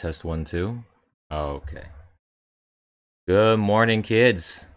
test 1 2. Okay. Good morning, kids.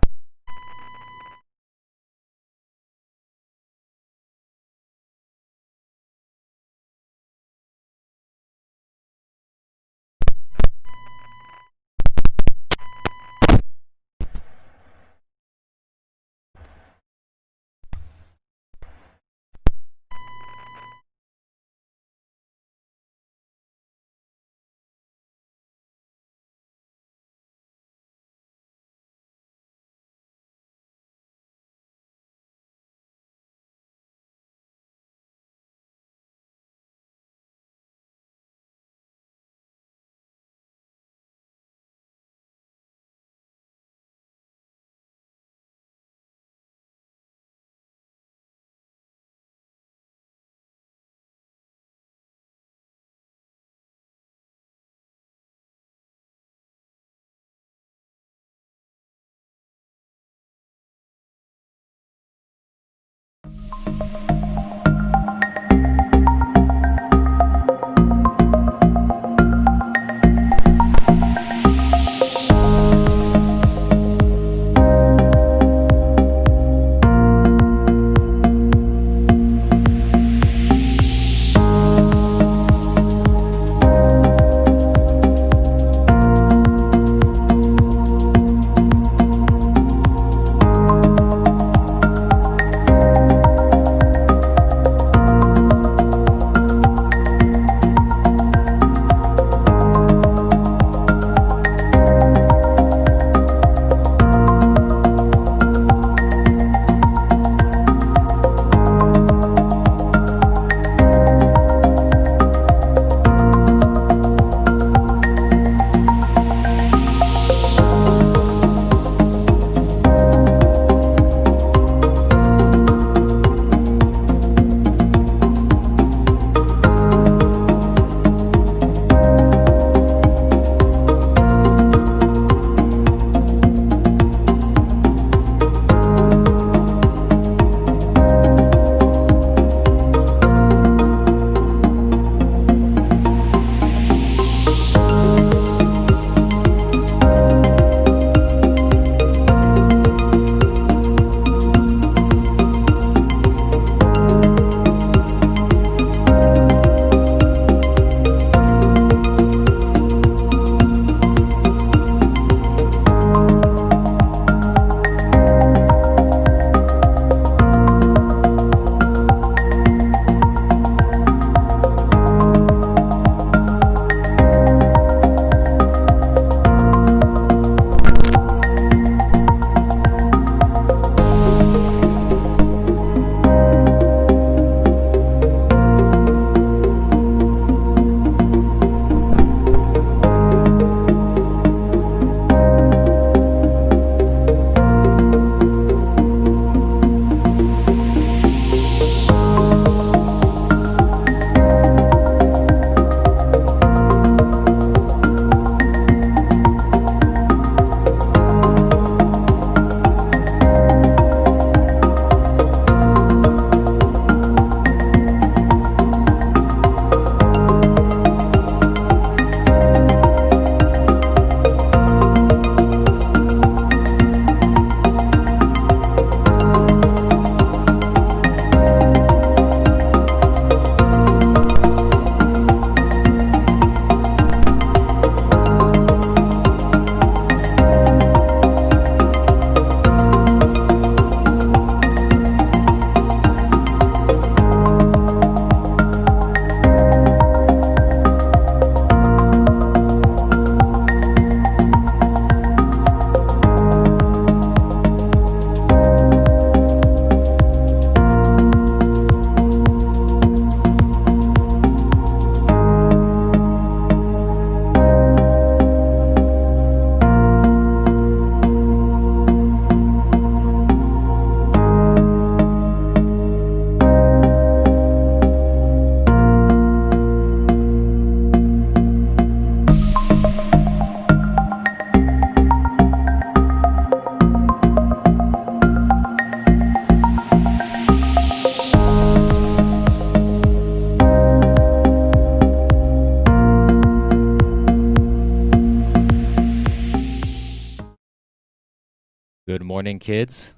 morning, kids.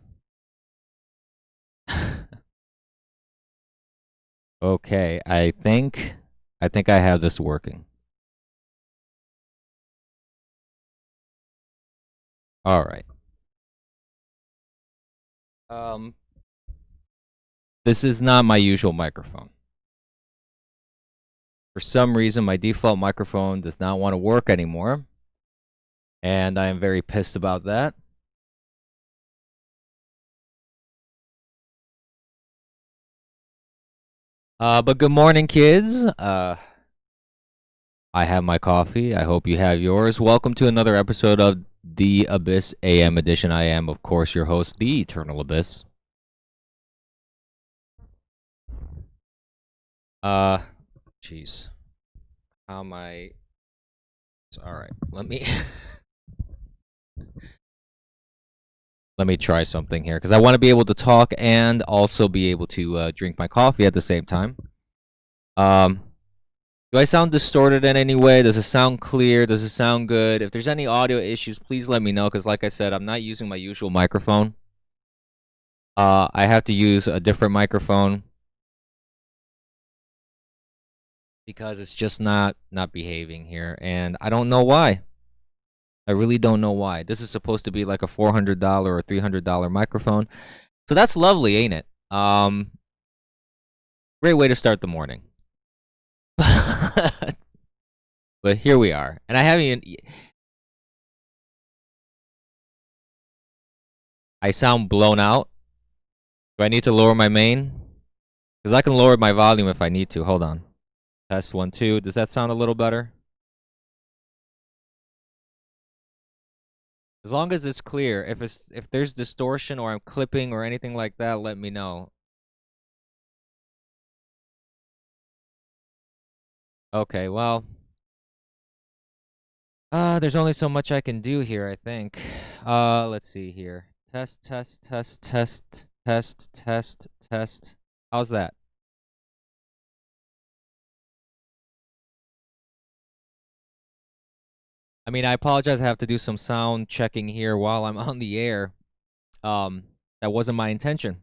Okay, I think I have this working. All right. Um, this is not my usual microphone. For some reason, my default microphone does not want to work anymore, and I am very pissed about that. But good morning, kids. I have my coffee. I hope you have yours. Welcome to another episode of The Abyss AM Edition. I am, of course, your host, The Eternal Abyss. Jeez. How am I... All right, let me... Let me try something here, because I want to be able to talk and also be able to drink my coffee at the same time. Do I sound distorted in any way? Does it sound clear? Does it sound good? If there's any audio issues, please let me know, because like I said, I'm not using my usual microphone. I have to use a different microphone because it's just not behaving here, and I don't know why. I really don't know why. This is supposed to be like a $400 or $300 microphone. So that's lovely, ain't it? Great way to start the morning. But here we are. And I haven't even... I sound blown out. Do I need to lower my main? Because I can lower my volume if I need to. Hold on. Test 1, 2. Does that sound a little better? As long as it's clear. If there's distortion or I'm clipping or anything like that, let me know. Okay, well, there's only so much I can do here, I think. Let's see here. Test, test, test, test, test, test, test. How's that? I mean, I apologize. I have to do some sound checking here while I'm on the air. That wasn't my intention.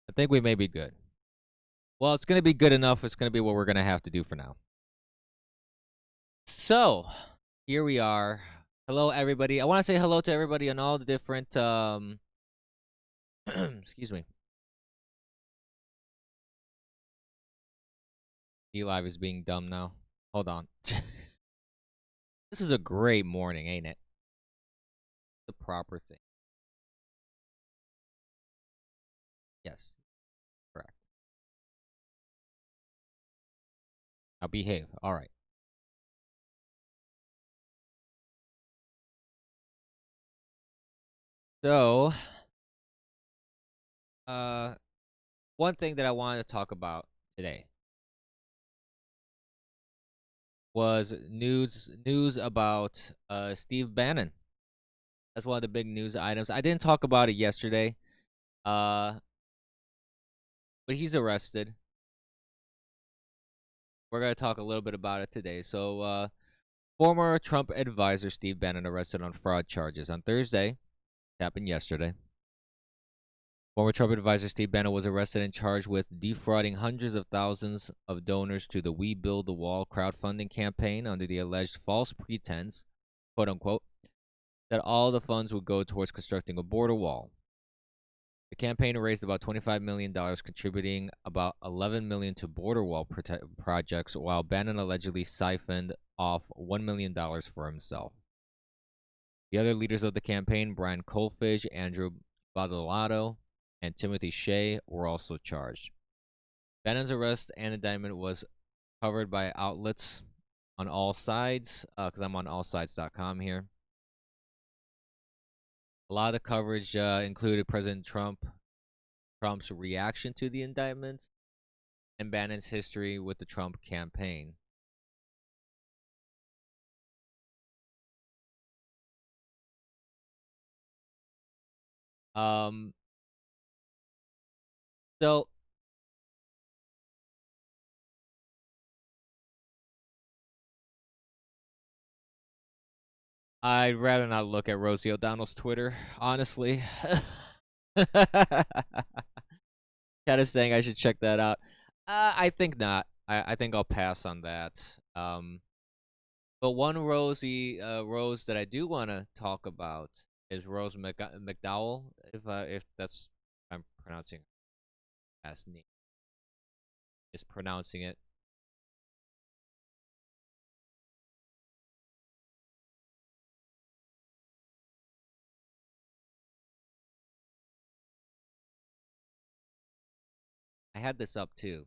I think we may be good. Well, it's going to be good enough. It's going to be what we're going to have to do for now. So, here we are. Hello, everybody. I want to say hello to everybody on all the different, excuse me. E-Live is being dumb now. Hold on. This is a great morning, ain't it? The proper thing. Yes. Correct. Now behave. All right. So, one thing that I wanted to talk about today was news about Steve Bannon. That's one of the big news items. I didn't talk about it yesterday, but he's arrested. We're gonna talk a little bit about it today. So, former Trump advisor Steve Bannon arrested on fraud charges on Thursday. It happened yesterday. Former Trump advisor Steve Bannon was arrested and charged with defrauding hundreds of thousands of donors to the We Build the Wall crowdfunding campaign under the alleged false pretense, quote unquote, that all the funds would go towards constructing a border wall. The campaign raised about $25 million, contributing about $11 million to border wall projects, while Bannon allegedly siphoned off $1 million for himself. The other leaders of the campaign, Brian Kolfage, Andrew Badolato, and Timothy Shea, were also charged. Bannon's arrest and indictment was covered by outlets on all sides, because I'm on allsides.com here. A lot of the coverage included President Trump's reaction to the indictments and Bannon's history with the Trump campaign. So I'd rather not look at Rosie O'Donnell's Twitter, honestly. Kind of saying I should check that out. I think not. I think I'll pass on that. But one Rose that I do want to talk about is Rose McDowell, if that's I'm pronouncing her last name. Is pronouncing it. I had this up too.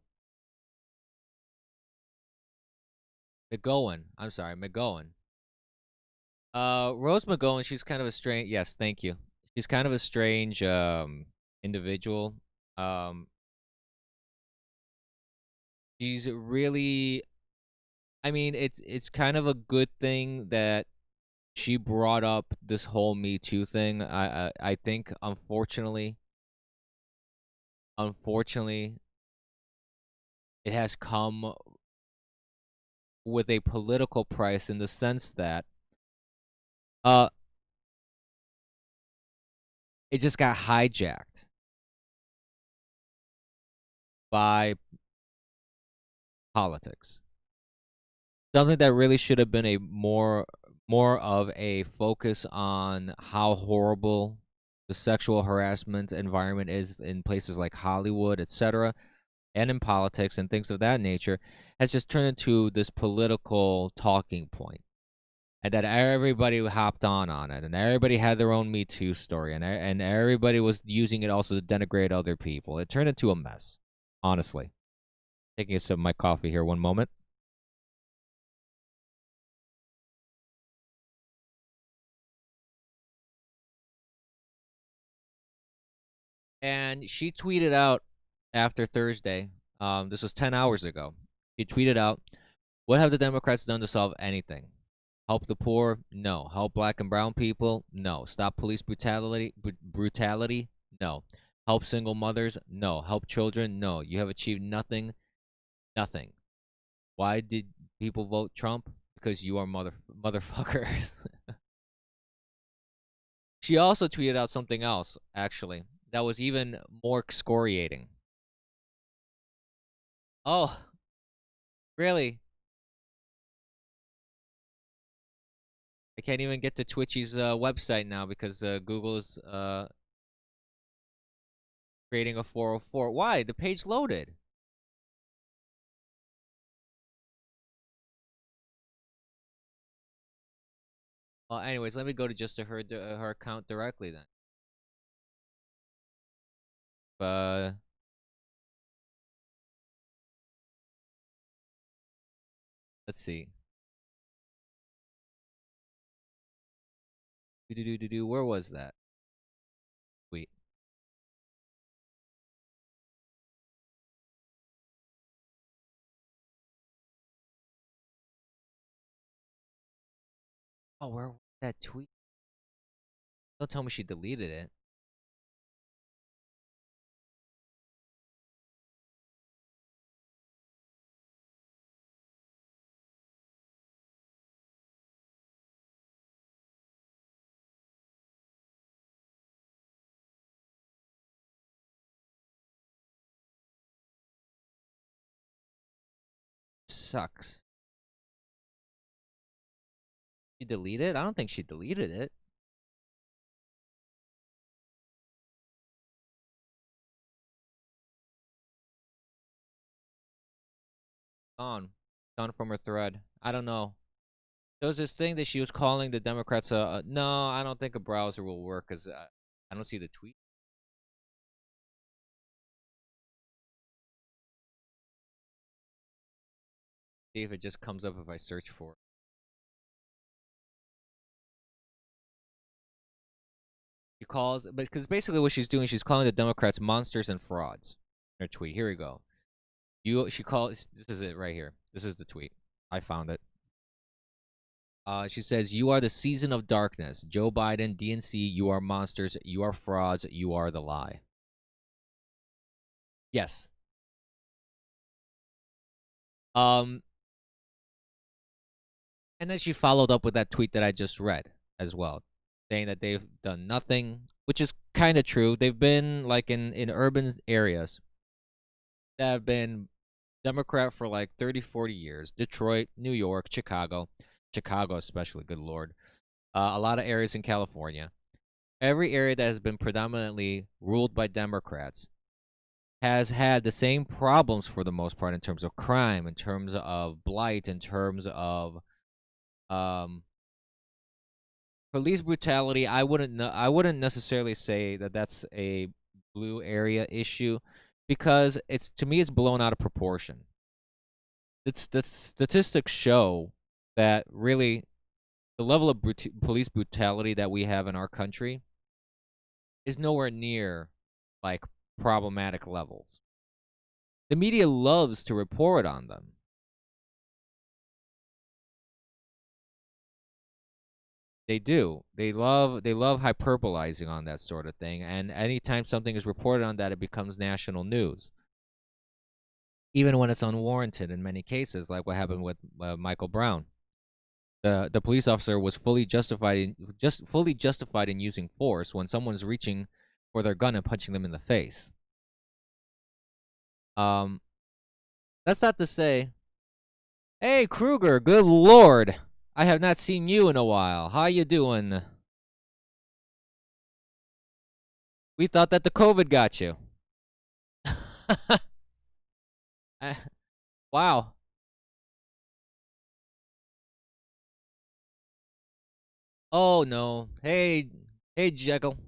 McGowan. I'm sorry, McGowan. Rose McGowan. She's kind of a strange. Yes, thank you. She's kind of a strange individual. Um, she's really. I mean, it's kind of a good thing that she brought up this whole Me Too thing. I think unfortunately, it has come with a political price in the sense that uh it just got hijacked by politics. Something that really should have been a more of a focus on how horrible the sexual harassment environment is in places like Hollywood, etc., and in politics and things of that nature, has just turned into this political talking point. And that everybody hopped on it, and everybody had their own Me Too story, and everybody was using it also to denigrate other people. It turned into a mess, honestly. Taking a sip of my coffee here, one moment. And she tweeted out after Thursday, this was 10 hours ago. She tweeted out, "What have the Democrats done to solve anything? Help the poor? No. Help black and brown people? No. Stop police brutality? No. Help single mothers? No. Help children? No. You have achieved nothing. Nothing. Why did people vote Trump? Because you are motherfuckers." She also tweeted out something else, actually, that was even more excoriating. Oh, really? I can't even get to Twitchy's website now because Google is creating a 404. Why? The page loaded. Well, anyways, let me go to just to her account directly then. Uh, let's see. Where was that? Wait. Oh, where was that tweet? Don't tell me she deleted it. Sucks. She deleted it? I don't think she deleted it. Gone. Gone from her thread. I don't know. There was this thing that she was calling the Democrats. No, I don't think a browser will work because I don't see the tweet. See if it just comes up if I search for it. She calls, but because basically what she's doing, she's calling the Democrats monsters and frauds. In her tweet. Here we go. She calls. This is it right here. This is the tweet. I found it. She says, "You are the season of darkness. Joe Biden, DNC, you are monsters. You are frauds. You are the lie." Yes. Um, and then she followed up with that tweet that I just read. as well, saying that they've done nothing, which is kind of true. They've been like in urban areas that have been Democrat for like 30, 40 years. Detroit, New York, Chicago especially, good lord. A lot of areas in California. Every area that has been predominantly ruled by Democrats has had the same problems for the most part in terms of crime, in terms of blight, in terms of um, police brutality. I wouldn't necessarily say that that's a blue area issue because it's to me it's blown out of proportion. It's the statistics show that really the level of police brutality that we have in our country is nowhere near like problematic levels. The media loves to report on them. They do. They love hyperbolizing on that sort of thing, and anytime something is reported on that, it becomes national news. Even when it's unwarranted in many cases, like what happened with Michael Brown. The police officer was fully justified in using force when someone's reaching for their gun and punching them in the face. Um, that's not to say, hey Kruger, good lord, I have not seen you in a while. How you doing? We thought that the COVID got you. Wow. Oh no. Hey Jekyll.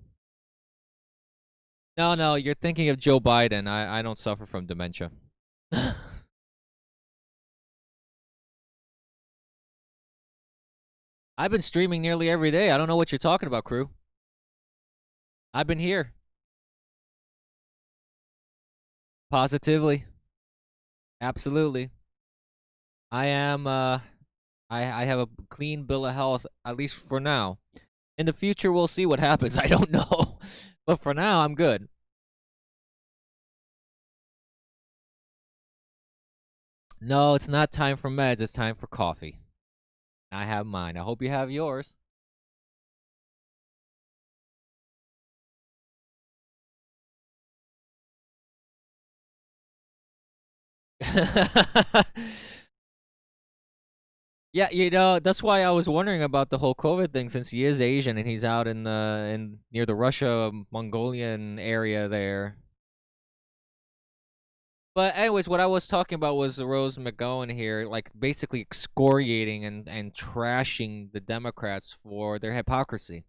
No, you're thinking of Joe Biden. I don't suffer from dementia. I've been streaming nearly every day. I don't know what you're talking about, crew. I've been here. Positively. Absolutely. I am I have a clean bill of health, at least for now. In the future we'll see what happens. I don't know. But for now I'm good. No, it's not time for meds, it's time for coffee. I have mine. I hope you have yours. Yeah, that's why I was wondering about the whole COVID thing since he is Asian and he's out in near the Russia Mongolian area there. But anyways, what I was talking about was Rose McGowan here, like basically excoriating and trashing the Democrats for their hypocrisy,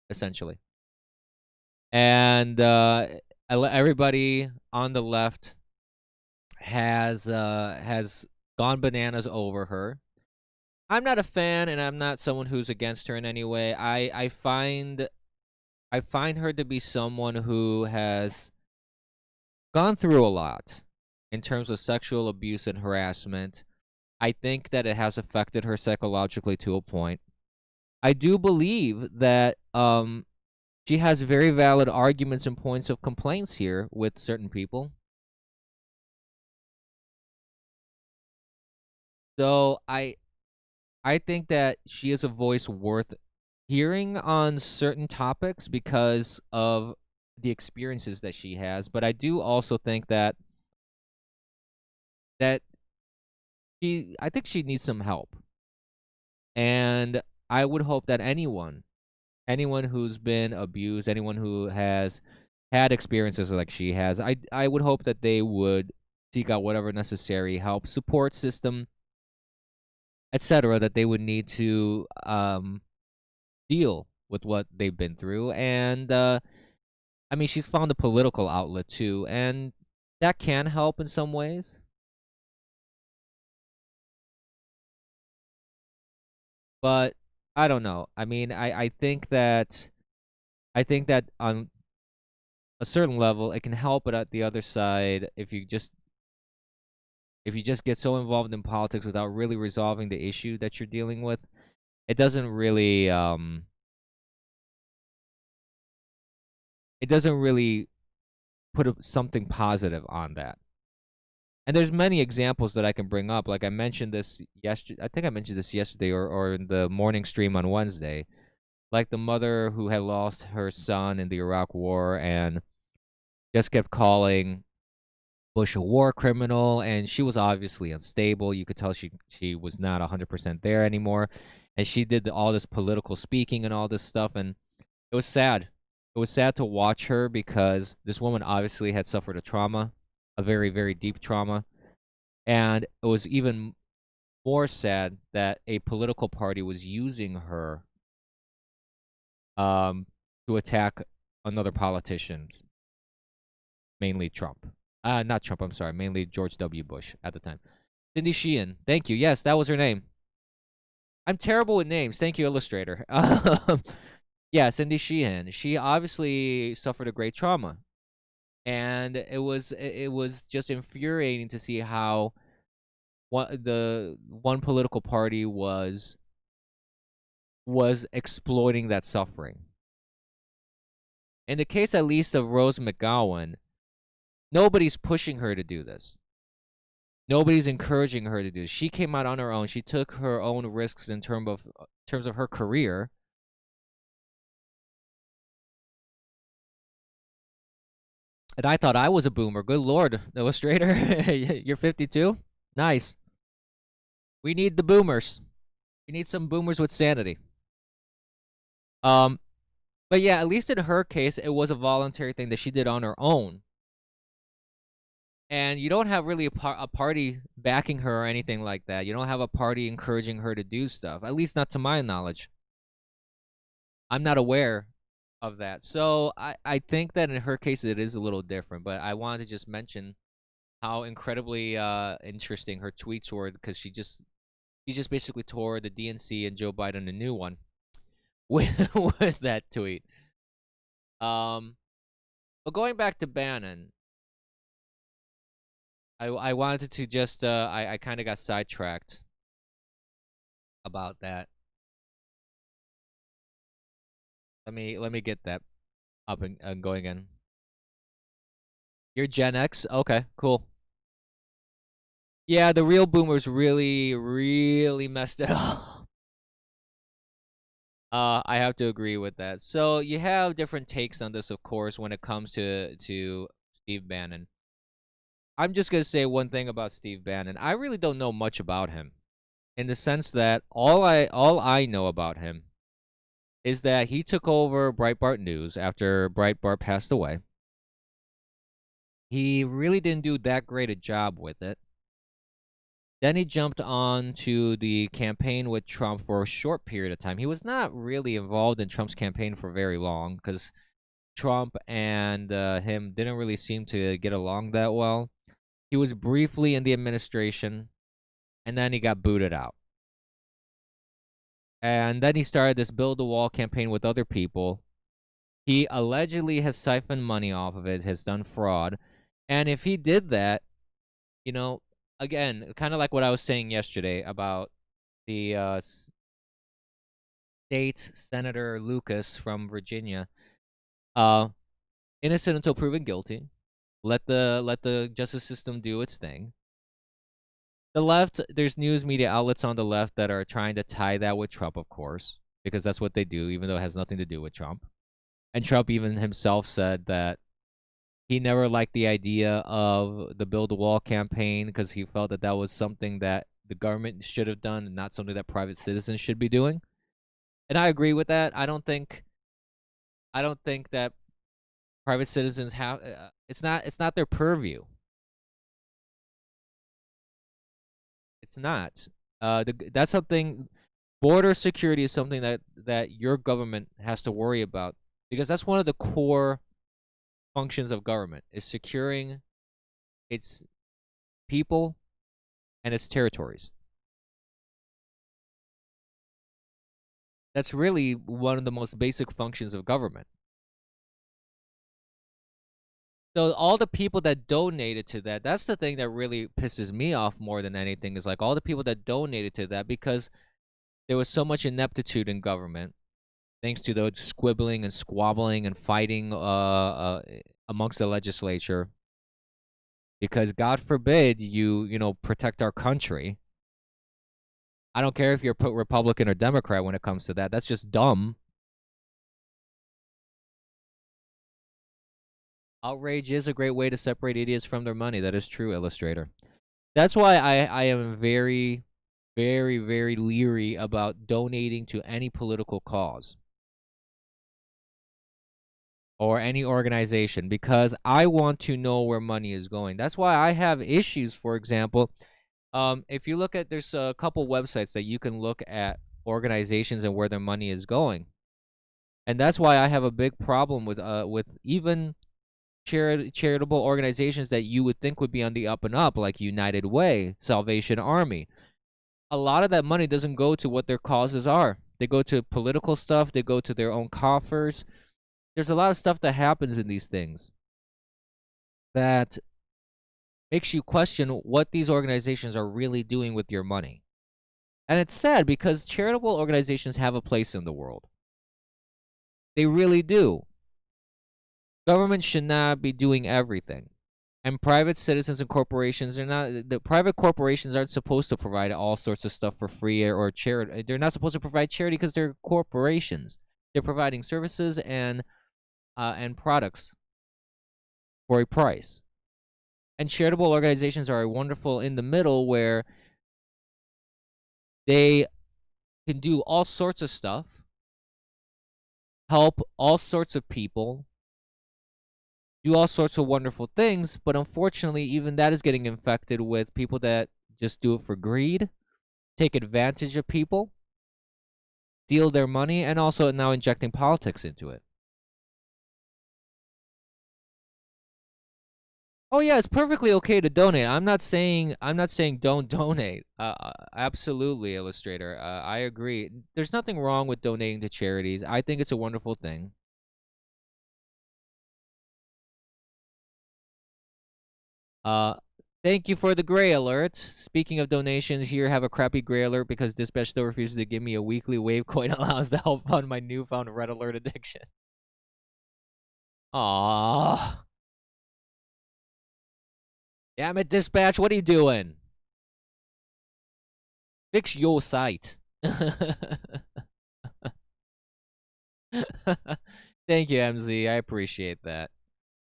essentially. And everybody on the left has gone bananas over her. I'm not a fan, and I'm not someone who's against her in any way. I find her to be someone who has gone through a lot in terms of sexual abuse and harassment. I think that it has affected her psychologically to a point. I do believe that she has very valid arguments and points of complaints here with certain people. So I think that she is a voice worth hearing on certain topics because of the experiences that she has, but I do also think that I think she needs some help. And I would hope that anyone who's been abused, anyone who has had experiences like she has, I would hope that they would seek out whatever necessary help, support system, etc. that they would need to deal with what they've been through. And I mean, she's found a political outlet too, and that can help in some ways. But I don't know. I mean, I think that on a certain level it can help, but at the other side, if you just get so involved in politics without really resolving the issue that you're dealing with, it doesn't really put something positive on that. And there's many examples that I can bring up. Like I mentioned this yesterday. I think I mentioned this yesterday or in the morning stream on Wednesday. like the mother who had lost her son in the Iraq War and just kept calling Bush a war criminal, and she was obviously unstable. You could tell she was not 100% there anymore, and she did all this political speaking and all this stuff, and it was sad. It was sad to watch her because this woman obviously had suffered a trauma, a very, very deep trauma, and it was even more sad that a political party was using her um, to attack another politician, mainly Trump. Not Trump, I'm sorry, mainly George W. Bush at the time. Cindy Sheehan, thank you. Yes, that was her name. I'm terrible with names. Thank you, Illustrator. Yeah, Cindy Sheehan. She obviously suffered a great trauma, and it was just infuriating to see how the one political party was exploiting that suffering. In the case, at least, of Rose McGowan, nobody's pushing her to do this. Nobody's encouraging her to do this. She came out on her own. She took her own risks in terms of her career. And I thought I was a boomer. Good Lord, Illustrator. You're 52? Nice. We need the boomers. We need some boomers with sanity. But yeah, at least in her case, it was a voluntary thing that she did on her own. And you don't have really a party backing her or anything like that. You don't have a party encouraging her to do stuff, at least not to my knowledge. I'm not aware of that. So I think that in her case, it is a little different. But I wanted to just mention how incredibly interesting her tweets were, because she just basically tore the DNC and Joe Biden a new one with that tweet. But going back to Bannon, I wanted to just I kind of got sidetracked about that. Let me get that up and going again. You're Gen X? Okay, cool. Yeah, the real boomers really, really messed it up. I have to agree with that. So you have different takes on this, of course, when it comes to Steve Bannon. I'm just gonna say one thing about Steve Bannon. I really don't know much about him, in the sense that all I know about him is that he took over Breitbart News after Breitbart passed away. He really didn't do that great a job with it. Then he jumped on to the campaign with Trump for a short period of time. He was not really involved in Trump's campaign for very long, because Trump and him didn't really seem to get along that well. He was briefly in the administration, and then he got booted out. And then he started this Build the Wall campaign with other people. He allegedly has siphoned money off of it, has done fraud. And if he did that, you know, again, kind of like what I was saying yesterday about the state Senator Lucas from Virginia, innocent until proven guilty. Let the justice system do its thing. The left, there's news media outlets on the left that are trying to tie that with Trump, of course, because that's what they do, even though it has nothing to do with Trump. And Trump even himself said that he never liked the idea of the Build the Wall campaign, because he felt that that was something that the government should have done and not something that private citizens should be doing. And I agree with that. I don't think that private citizens have it's not their purview. It's not. That's something. Border security is something that your government has to worry about, because that's one of the core functions of government, is securing its people and its territories. That's really one of the most basic functions of government. So all the people that donated to that, that's the thing that really pisses me off more than anything, is like all the people that donated to that, because there was so much ineptitude in government, thanks to the squibbling and squabbling and fighting amongst the legislature. Because God forbid you protect our country. I don't care if you're Republican or Democrat when it comes to that. That's just dumb. Outrage is a great way to separate idiots from their money. That is true, Illustrator. That's why I am very, very, very leery about donating to any political cause or any organization, because I want to know where money is going. That's why I have issues, for example. If you look at, there's a couple websites that you can look at organizations and where their money is going. And that's why I have a big problem with even charitable organizations that you would think would be on the up and up, like United Way, Salvation Army. A lot of that money doesn't go to what their causes are. They go to political stuff, they go to their own coffers. There's a lot of stuff that happens in these things that makes you question what these organizations are really doing with your money. And it's sad because charitable organizations have a place in the world. They really do. Government should not be doing everything. And private citizens and corporations are not, the private corporations aren't supposed to provide all sorts of stuff for free or charity. They're not supposed to provide charity because they're corporations. They're providing services and products for a price. And charitable organizations are wonderful in the middle, where they can do all sorts of stuff, help all sorts of people, do all sorts of wonderful things, but unfortunately, even that is getting infected with people that just do it for greed, take advantage of people, steal their money, and also now injecting politics into it. Oh yeah, it's perfectly okay to donate. I'm not saying don't donate. Absolutely, Illustrator. I agree. There's nothing wrong with donating to charities. I think it's a wonderful thing. Thank you for the gray alert. Speaking of donations, here have a crappy gray alert because Dispatch still refuses to give me a weekly wave coin allows to help fund my newfound red alert addiction. Aww. Damn it, Dispatch, what are you doing? Fix your site. Thank you, MZ. I appreciate that.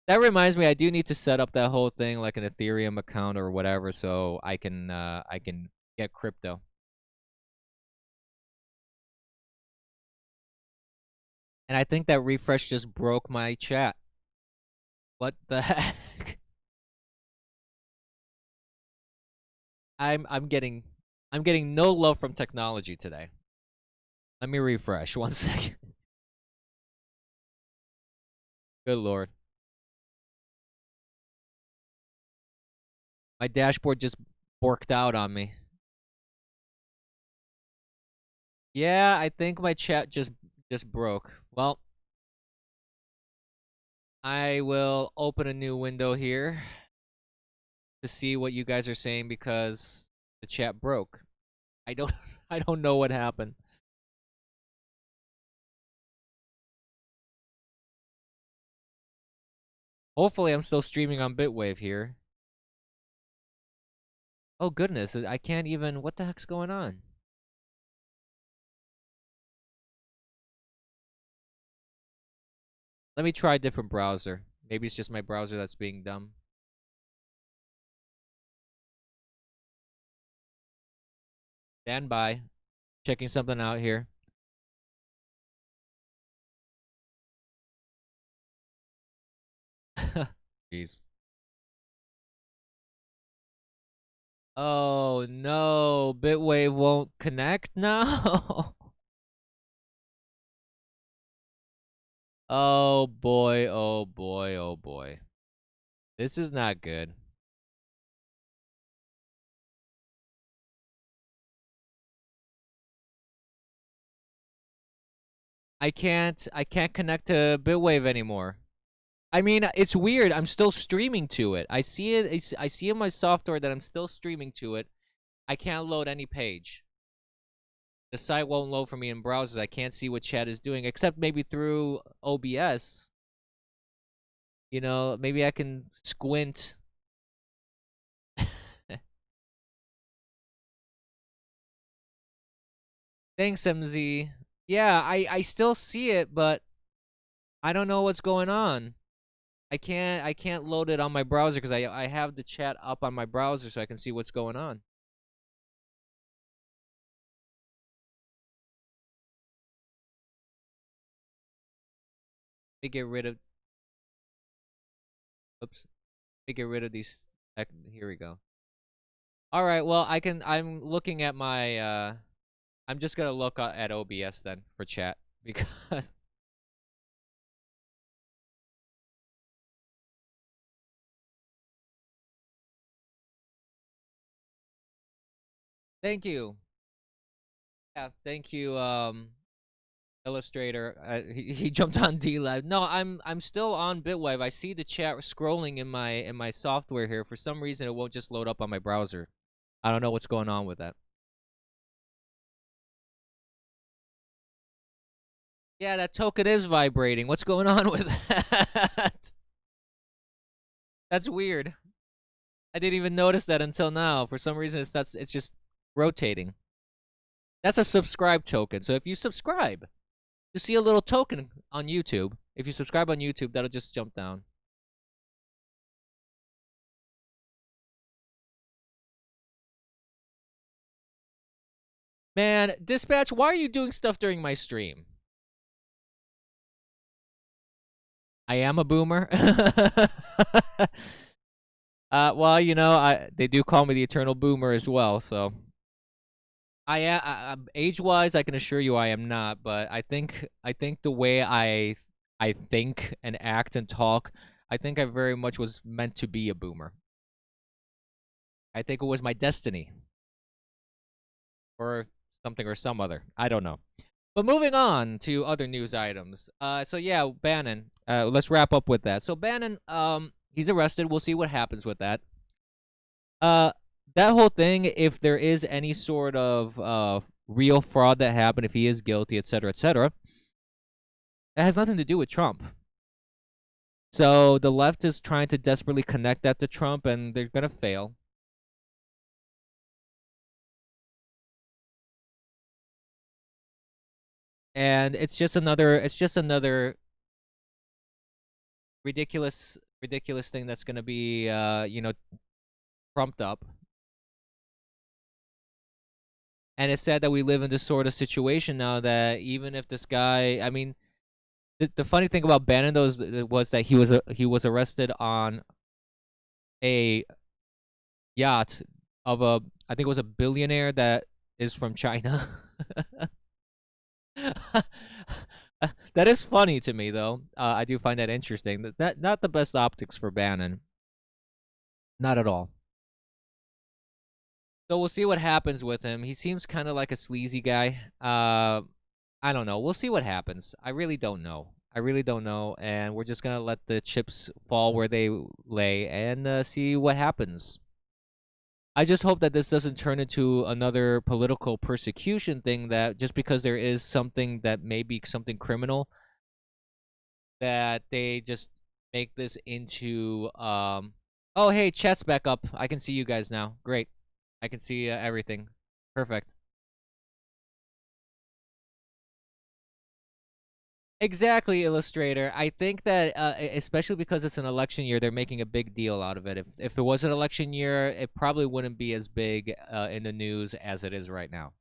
That reminds me, I do need to set up that whole thing like an Ethereum account or whatever, so I can get crypto. And I think that refresh just broke my chat. What the heck? I'm getting no love from technology today. Let me refresh 1 second. Good lord. My dashboard just borked out on me. Yeah, I think my chat just broke. Well, I will open a new window here to see what you guys are saying because the chat broke. I don't I don't know what happened. Hopefully I'm still streaming on Bitwave here. Oh goodness, I can't even, what the heck's going on? Let me try a different browser. Maybe it's just my browser that's being dumb. Stand by. Checking something out here. Jeez. Oh no, Bitwave won't connect now. Oh boy, oh boy, oh boy. This is not good. I can't connect to Bitwave anymore. I mean, it's weird. I'm still streaming to it. I see it. I see in my software that I'm still streaming to it. I can't load any page. The site won't load for me in browsers. I can't see what chat is doing, except maybe through OBS. You know, maybe I can squint. Thanks, MZ. Yeah, I still see it, but I don't know what's going on. I can't load it on my browser because I have the chat up on my browser so I can see what's going on. Let me get rid of. Oops. Let me get rid of these. Here we go. All right. Well, I'm looking at my. I'm just gonna look at OBS then for chat because. Thank you. Yeah. Thank you. Illustrator. He jumped on D Live. No, I'm still on Bitwave. I see the chat scrolling in my software here. For some reason, it won't just load up on my browser. I don't know what's going on with that. Yeah, that token is vibrating. What's going on with that? That's weird. I didn't even notice that until now. For some reason, it's just rotating. That's a subscribe token. So if you subscribe, you see a little token on YouTube. If you subscribe on YouTube, that'll just jump down. Man, Dispatch, why are you doing stuff during my stream? I am a boomer. Well, you know, they do call me the eternal boomer as well, so age-wise, I can assure you I am not, but I think the way I think and act and talk, I think I very much was meant to be a boomer. I think it was my destiny. Or something or some other. I don't know. But moving on to other news items. So yeah, Bannon. Let's wrap up with that. So Bannon, he's arrested. We'll see what happens with that. Uh, that whole thing, if there is any sort of real fraud that happened, if he is guilty, etc., that has nothing to do with Trump. So the left is trying to desperately connect that to Trump, and they're gonna fail. And it's just another ridiculous thing that's gonna be trumped up. And it's sad that we live in this sort of situation now that even if this guy, I mean, the funny thing about Bannon though was that he was arrested on a yacht of I think it was a billionaire that is from China. That is funny to me though. I do find that interesting. That not the best optics for Bannon. Not at all. So we'll see what happens with him. He seems kind of like a sleazy guy. I don't know. We'll see what happens. I really don't know. I really don't know, and we're just gonna let the chips fall where they lay and see what happens. I just hope that this doesn't turn into another political persecution thing. That just because there is something that may be something criminal, that they just make this into Oh, hey, chat's back up. I can see you guys now. Great. I can see everything. Perfect. Exactly, Illustrator. I think that, especially because it's an election year, they're making a big deal out of it. If it was an election year, it probably wouldn't be as big in the news as it is right now.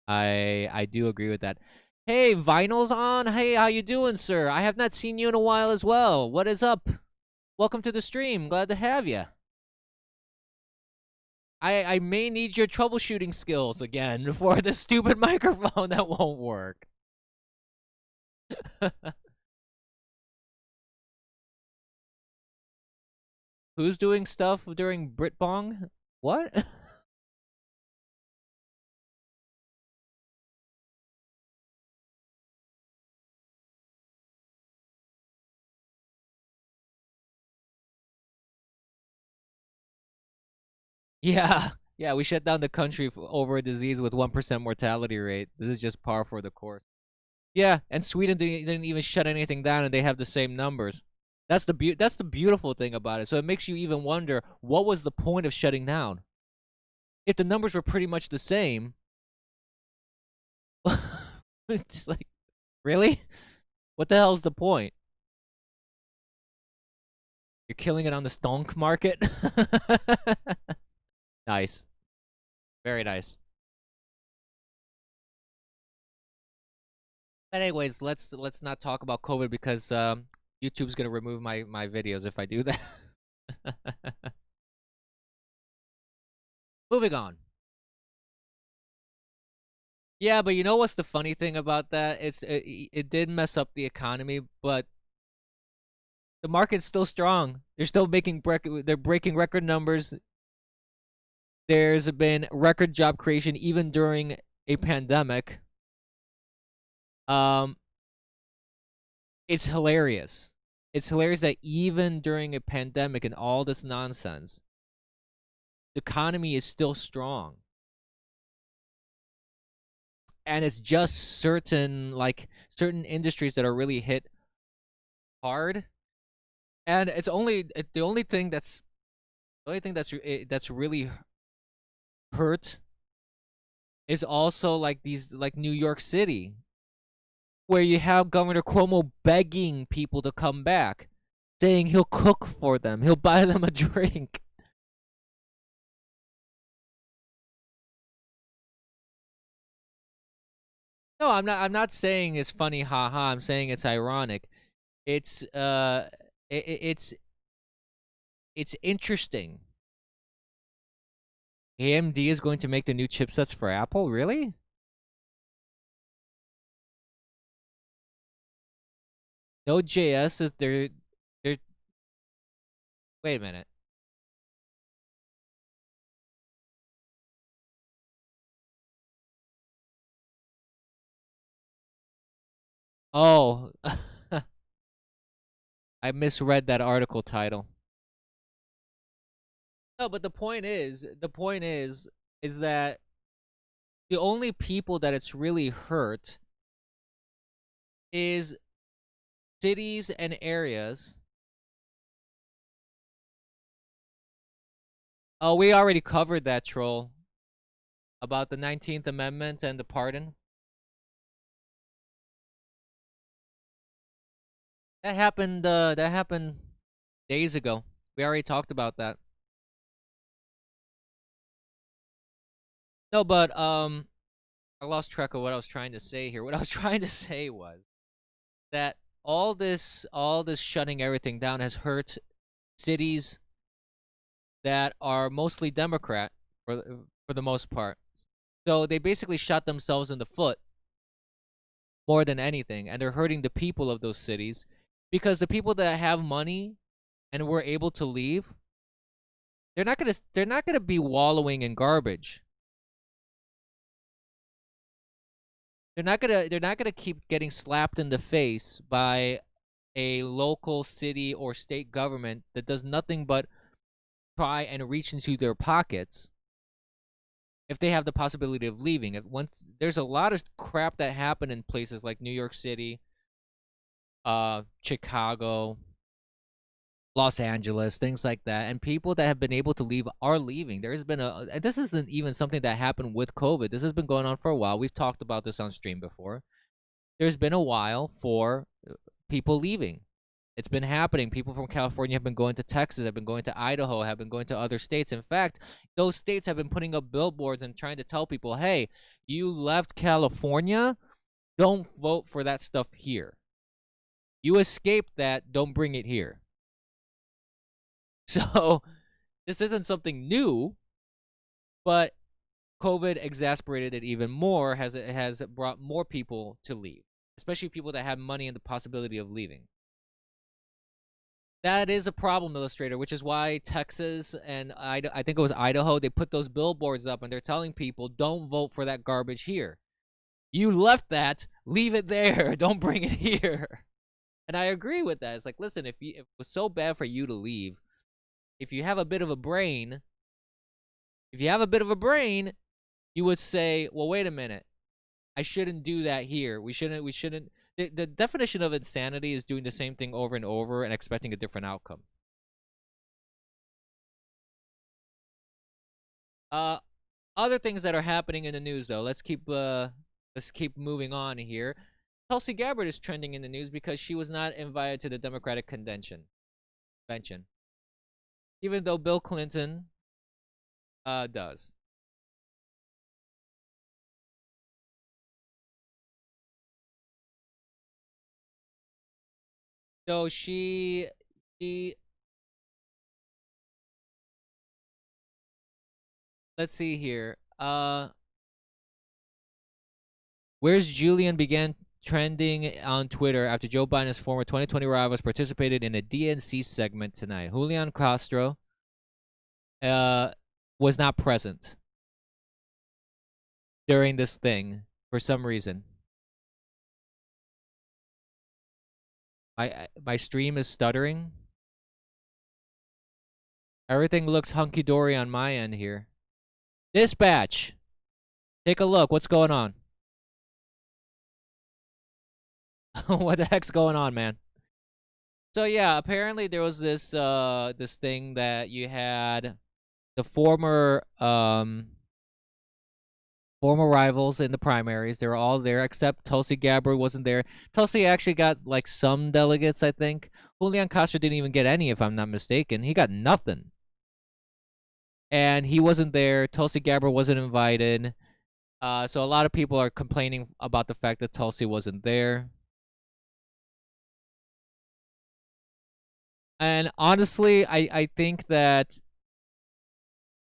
I do agree with that. Hey, Vinyl's on. Hey, how you doing, sir? I have not seen you in a while as well. What is up? Welcome to the stream. Glad to have you. I may need your troubleshooting skills again for the stupid microphone that won't work. Who's doing stuff during Britbong? What? Yeah. Yeah, we shut down the country over a disease with 1% mortality rate. This is just par for the course. Yeah, and Sweden didn't even shut anything down, and they have the same numbers. That's the beautiful thing about it. So it makes you even wonder, what was the point of shutting down? If the numbers were pretty much the same, it's like, really? What the hell's the point? You're killing it on the stonk market. Nice. Very nice. But anyways, let's not talk about COVID because YouTube's gonna remove my videos if I do that. Moving on. Yeah, but you know what's the funny thing about that? It did mess up the economy, but the market's still strong. They're still they're breaking record numbers. There's been record job creation even during a pandemic. Um, it's hilarious. It's hilarious that even during a pandemic and all this nonsense, the economy is still strong. And it's just certain industries that are really hit hard. And it's only the only thing that's that's really hurt is also like these like New York City, where you have Governor Cuomo begging people to come back, saying he'll cook for them, he'll buy them a drink. No, I'm not saying it's funny, haha. I'm saying it's ironic. It's it's interesting. AMD is going to make the new chipsets for Apple, really? Node.js is they're wait a minute. Oh, I misread that article title. No, but is that the only people that it's really hurt is cities and areas. Oh, we already covered that, troll, about the 19th Amendment and the pardon. That happened days ago. We already talked about that. No, but I lost track of what I was trying to say here. What I was trying to say was that all this shutting everything down has hurt cities that are mostly Democrat for the most part. So they basically shot themselves in the foot more than anything, and they're hurting the people of those cities because the people that have money and were able to leave, they're not gonna be wallowing in garbage. They're not gonna keep getting slapped in the face by a local city or state government that does nothing but try and reach into their pockets if they have the possibility of leaving. If once there's a lot of crap that happened in places like New York City, Chicago, Los Angeles, things like that, and people that have been able to leave are leaving. There's been and this isn't even something that happened with COVID. This has been going on for a while. We've talked about this on stream before. There's been a while for people leaving. It's been happening. People from California have been going to Texas, have been going to Idaho, have been going to other states. In fact, those states have been putting up billboards and trying to tell people, hey, you left California, don't vote for that stuff here. You escaped that, don't bring it here. So this isn't something new, but COVID exasperated it even more, has brought more people to leave, especially people that have money and the possibility of leaving. That is a problem, Illustrator, which is why Texas and I think it was Idaho, they put those billboards up and they're telling people, don't vote for that garbage here. You left that, leave it there, don't bring it here. And I agree with that. It's like, listen, if it was so bad for you to leave, if you have a bit of a brain, you would say, well, wait a minute. I shouldn't do that here. We shouldn't the definition of insanity is doing the same thing over and over and expecting a different outcome. Other things that are happening in the news though. Let's keep moving on here. Tulsi Gabbard is trending in the news because she was not invited to the Democratic convention. even though Bill Clinton does. So she let's see here. Where's Julian began trending on Twitter after Joe Biden's former 2020 rivals participated in a DNC segment tonight. Julian Castro was not present during this thing for some reason. My stream is stuttering. Everything looks hunky-dory on my end here. Dispatch! Take a look. What's going on? What the heck's going on, man? So yeah, apparently there was this this thing that you had the former rivals in the primaries. They were all there except Tulsi Gabbard wasn't there. Tulsi actually got like some delegates, I think. Julian Castro didn't even get any, if I'm not mistaken. He got nothing. And he wasn't there. Tulsi Gabbard wasn't invited. So a lot of people are complaining about the fact that Tulsi wasn't there. And honestly, I think that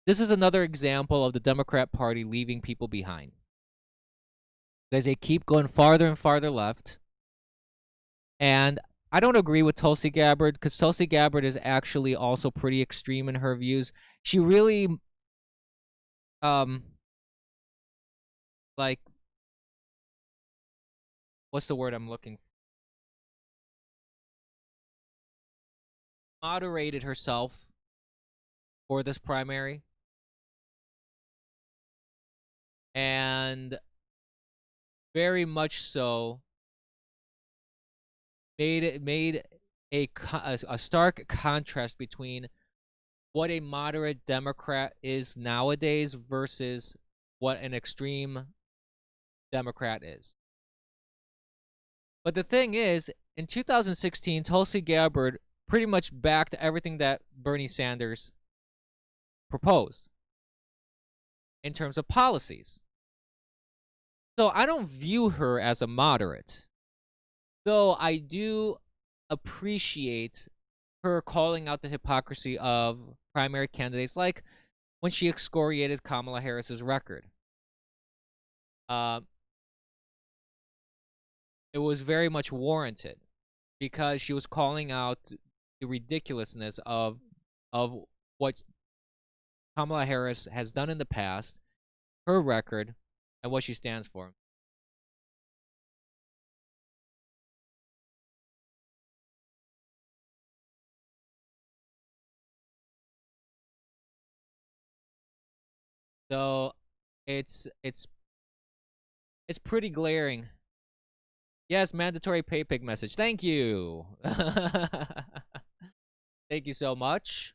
this is another example of the Democrat Party leaving people behind. Because they keep going farther and farther left. And I don't agree with Tulsi Gabbard, because Tulsi Gabbard is actually also pretty extreme in her views. She really, like, what's the word I'm looking for? Moderated herself for this primary. And very much so made a stark contrast between what a moderate Democrat is nowadays versus what an extreme Democrat is. But the thing is, in 2016, Tulsi Gabbard pretty much backed everything that Bernie Sanders proposed in terms of policies. So I don't view her as a moderate, though I do appreciate her calling out the hypocrisy of primary candidates, like when she excoriated Kamala Harris's record. It was very much warranted because she was calling out the ridiculousness of what Kamala Harris has done in the past, her record, and what she stands for. So it's pretty glaring. Yes, mandatory pay pig message. Thank you. Thank you so much.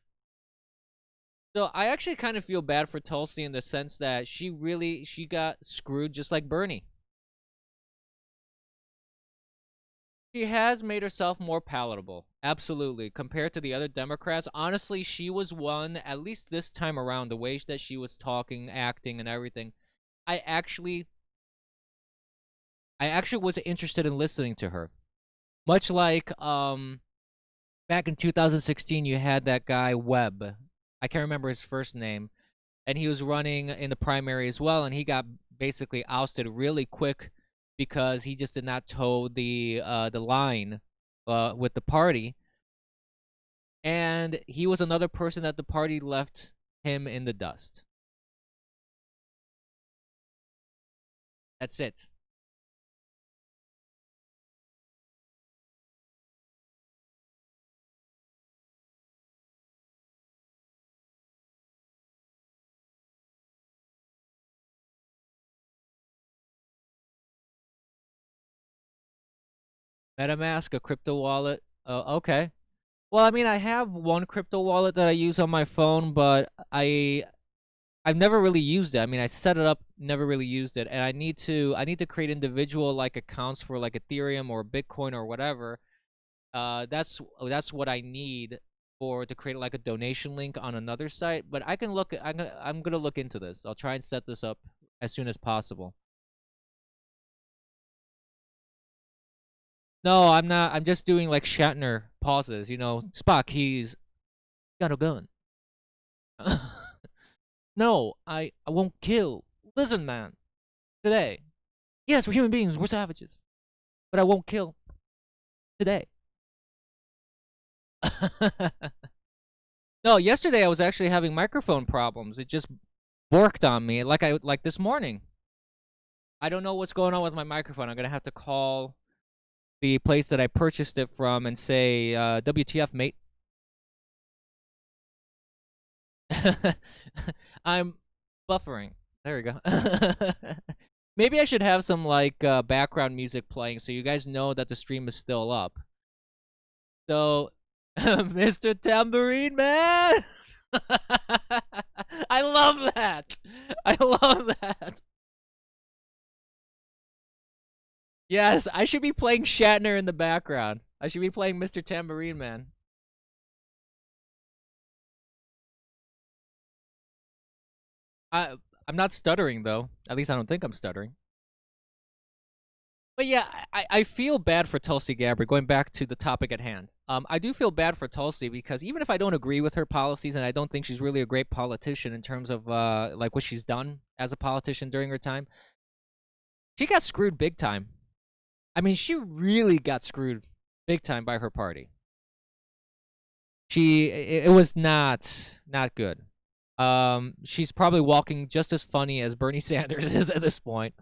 So I actually kind of feel bad for Tulsi in the sense that she got screwed just like Bernie. She has made herself more palatable, absolutely, compared to the other Democrats. Honestly, she was one, at least this time around, the way that she was talking, acting, and everything. I actually was interested in listening to her. Much like back in 2016, you had that guy Webb. I can't remember his first name, and he was running in the primary as well, and he got basically ousted really quick because he just did not toe the line with the party, and he was another person that the party left him in the dust. That's it. MetaMask, a crypto wallet. Okay. Well, I mean, I have one crypto wallet that I use on my phone, but I've never really used it. I mean, I set it up, never really used it, and I need to create individual like accounts for like Ethereum or Bitcoin or whatever. That's what I need or to create like a donation link on another site, but I can look. I'm gonna look into this. I'll try and set this up as soon as possible. No, I'm not. I'm just doing like Shatner pauses. You know, Spock, he's got a gun. No, I won't kill. Listen, man. Today. Yes, we're human beings. We're savages. But I won't kill today. No, yesterday I was actually having microphone problems. It just worked on me like this morning. I don't know what's going on with my microphone. I'm gonna have to call the place that I purchased it from and say, WTF, mate. I'm buffering. There we go. Maybe I should have some like background music playing so you guys know that the stream is still up. So, Mr. Tambourine Man. I love that. I love that. Yes, I should be playing Shatner in the background. I should be playing Mr. Tambourine Man. I'm not stuttering though. At least I don't think I'm stuttering. But yeah, I feel bad for Tulsi Gabbard, going back to the topic at hand. I do feel bad for Tulsi because even if I don't agree with her policies and I don't think she's really a great politician in terms of like what she's done as a politician during her time, she got screwed big time. I mean, she really got screwed big time by her party. It was not good. She's probably walking just as funny as Bernie Sanders is at this point.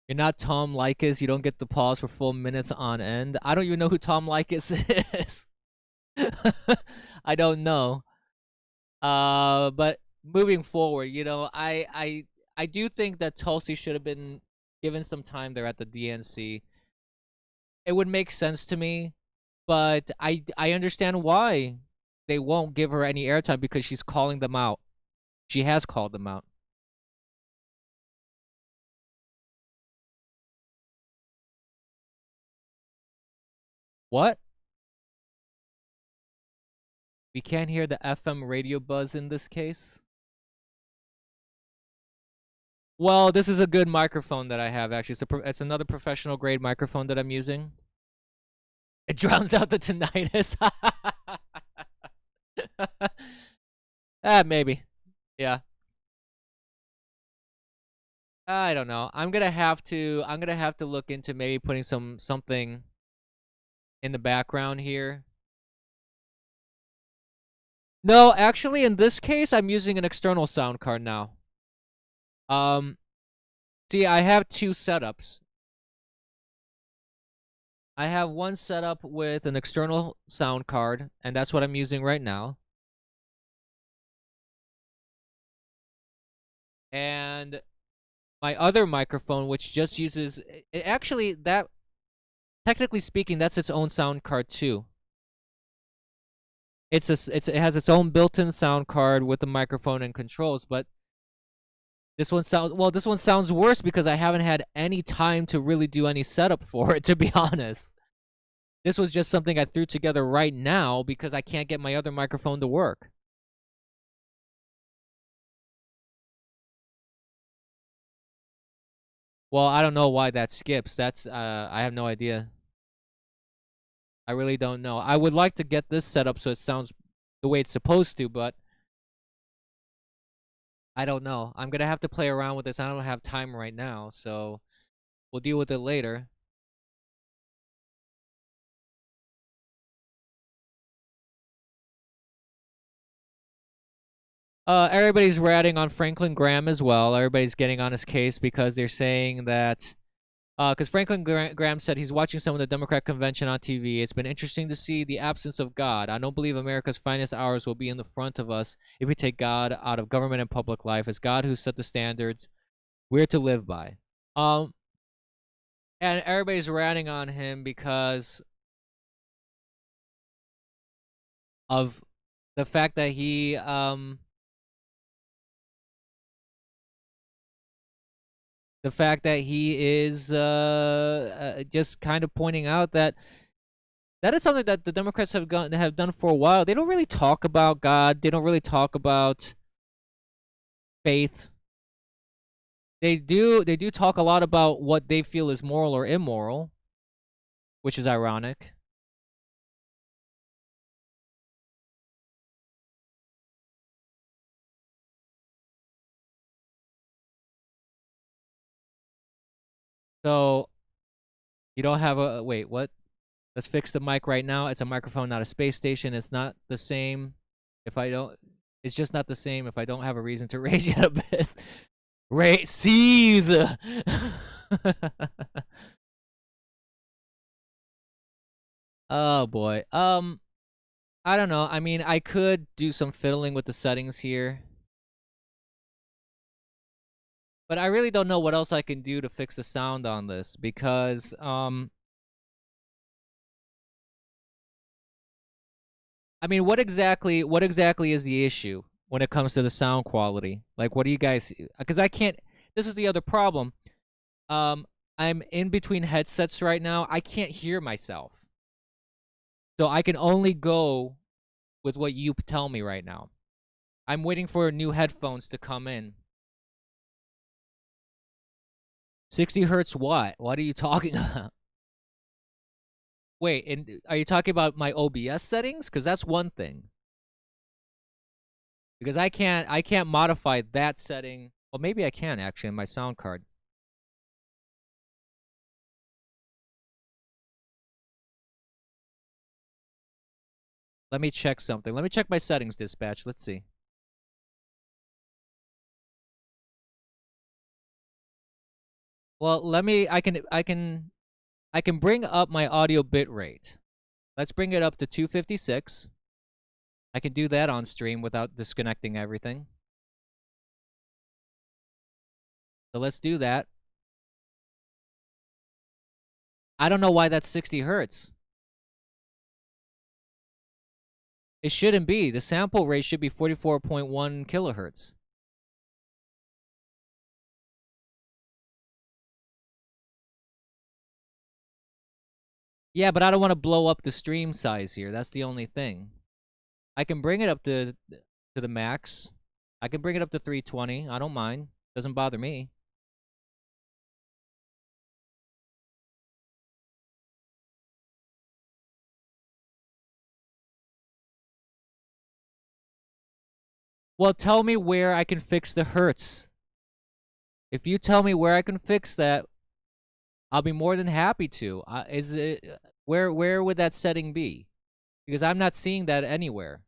You're not Tom Likas. You don't get to pause for full minutes on end. I don't even know who Tom Likas is. I don't know. But moving forward, you know, I do think that Tulsi should have been given some time there at the DNC. It would make sense to me, but I understand why they won't give her any airtime because she's calling them out. She has called them out. What? We can't hear the FM radio buzz in this case? Well, this is a good microphone that I have, actually. It's another professional grade microphone that I'm using. It drowns out the tinnitus. Maybe. Yeah. I don't know. I'm gonna have to look into maybe putting something in the background here. No, actually in this case I'm using an external sound card now. See, I have two setups. I have one setup with an external sound card, and that's what I'm using right now. And my other microphone, which just uses actually that, technically speaking, that's its own sound card too. It has its own built-in sound card with the microphone and controls, but this one sounds worse because I haven't had any time to really do any setup for it, to be honest. This was just something I threw together right now because I can't get my other microphone to work. Well, I don't know why that skips. That's I have no idea. I really don't know. I would like to get this set up so it sounds the way it's supposed to, but I don't know. I'm gonna have to play around with this. I don't have time right now, so we'll deal with it later. Everybody's ratting on Franklin Graham as well. Everybody's getting on his case because they're saying that because Franklin Graham said he's watching some of the Democrat convention on TV. It's been interesting to see the absence of God. I don't believe America's finest hours will be in the front of us if we take God out of government and public life. It's God who set the standards we're to live by. And everybody's ratting on him because of the fact that he is just kind of pointing out that That is something that the Democrats have done for a while. They don't really talk about God. They don't really talk about faith. They do talk a lot about what they feel is moral or immoral, which is ironic. So you don't have a wait, what? Let's fix the mic right now. It's a microphone, not a space station. It's not the same if I don't it's just not the same if I don't have a reason to raise it a bit. Seethe. Oh boy. I don't know. I mean, I could do some fiddling with the settings here. But I really don't know what else I can do to fix the sound on this because I mean, what exactly is the issue when it comes to the sound quality? Like what do you guys cuz I can't this is the other problem. Um I'm in between headsets right now. I can't hear myself. So I can only go with what you tell me right now. I'm waiting for new headphones to come in. 60 hertz what? What are you talking about? Wait, and are you talking about my OBS settings? Because that's one thing. Because I can't modify that setting. Well, maybe I can actually in my sound card. Let me check something. Let me check my settings, dispatch. Let's see. Well, let me. I can bring up my audio bit rate. Let's bring it up to 256. I can do that on stream without disconnecting everything. So let's do that. I don't know why that's 60 hertz. It shouldn't be. The sample rate should be 44.1 kilohertz. Yeah, but I don't want to blow up the stream size here. That's the only thing. I can bring it up to the max. I can bring it up to 320. I don't mind. Doesn't bother me. Well, tell me where I can fix the hertz. If you tell me where I can fix that, I'll be more than happy to. Is it where would that setting be? Because I'm not seeing that anywhere.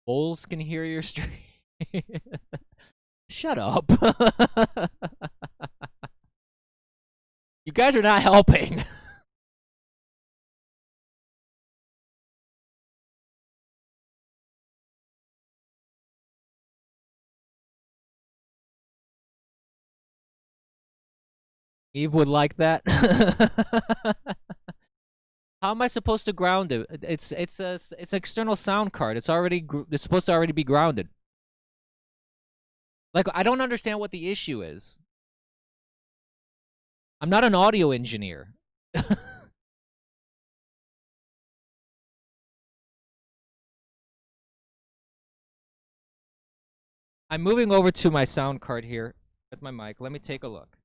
Bulls can hear your stream. Shut up. You guys are not helping. Eve would like that. How am I supposed to ground it? It's an external sound card. It's supposed to already be grounded. Like I don't understand what the issue is. I'm not an audio engineer. I'm moving over to my sound card here with my mic. Let me take a look.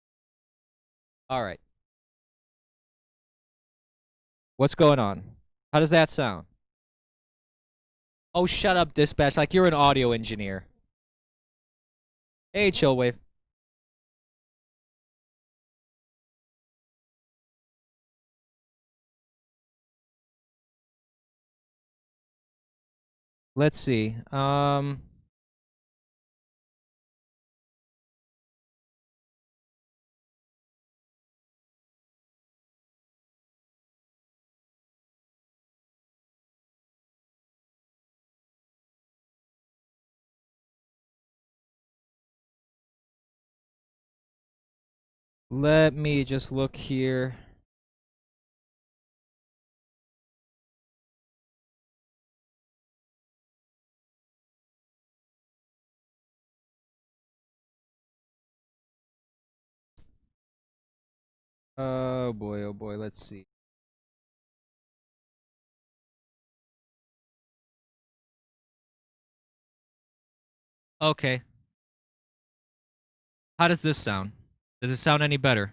All right. What's going on? How does that sound? Oh, shut up, dispatch. Like you're an audio engineer. Hey, Chillwave. Let's see. Let me just look here. Oh boy, let's see. Okay. How does this sound? Does it sound any better?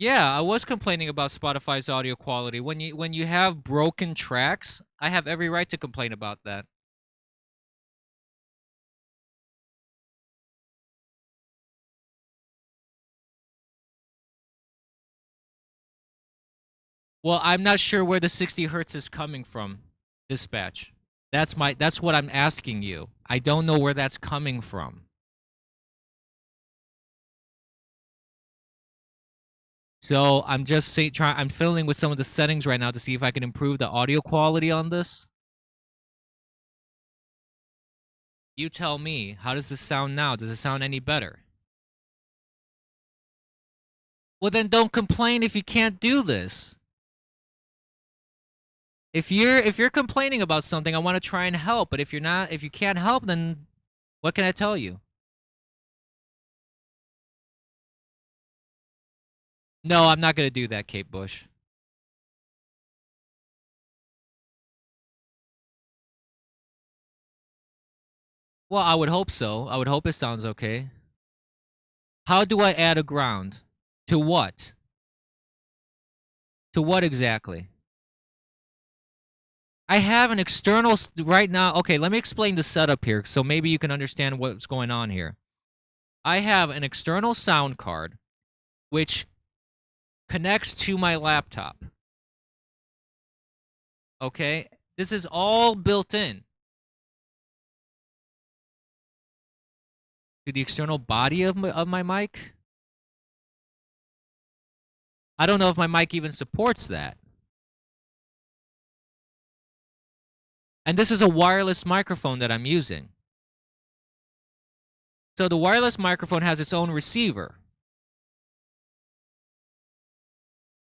Yeah, I was complaining about Spotify's audio quality. When you have broken tracks, I have every right to complain about that. Well, I'm not sure where the 60 hertz is coming from, dispatch. That's what I'm asking you. I don't know where that's coming from. So I'm just I'm fiddling with some of the settings right now to see if I can improve the audio quality on this. You tell me, how does this sound now? Does it sound any better? Well, then don't complain if you can't do this. If you're complaining about something, I want to try and help. But if you can't help, then what can I tell you? No, I'm not gonna do that, Kate Bush. Well, I would hope so. I would hope it sounds okay. How do I add a ground? To what? To what exactly? I have an external right now. Okay, let me explain the setup here so maybe you can understand what's going on here. I have an external sound card which connects to my laptop. Okay? This is all built in to the external body of my mic. I don't know if my mic even supports that. And this is a wireless microphone that I'm using. So the wireless microphone has its own receiver.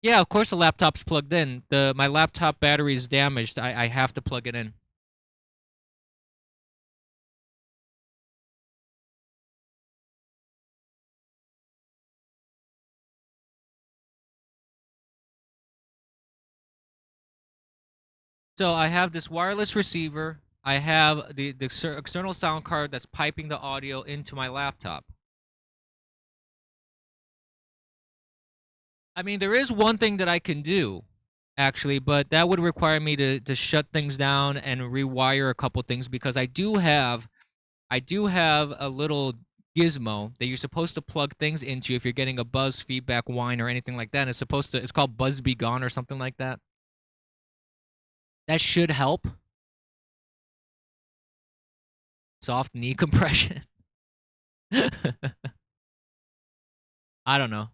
Yeah, of course the laptop's plugged in. My laptop battery is damaged. I have to plug it in. So I have this wireless receiver. I have the external sound card that's piping the audio into my laptop. I mean, there is one thing that I can do, actually, but that would require me to shut things down and rewire a couple things because I do have a little gizmo that you're supposed to plug things into if you're getting a buzz, feedback, whine, or anything like that. And it's called Buzz Be Gone or something like that. That should help. Soft knee compression. I don't know.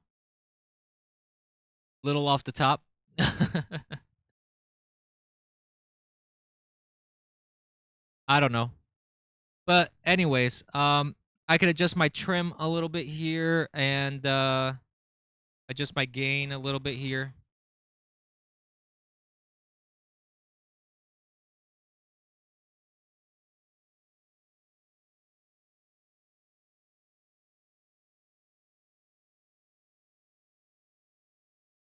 Little off the top. I don't know. But anyways, I could adjust my trim a little bit here and adjust my gain a little bit here.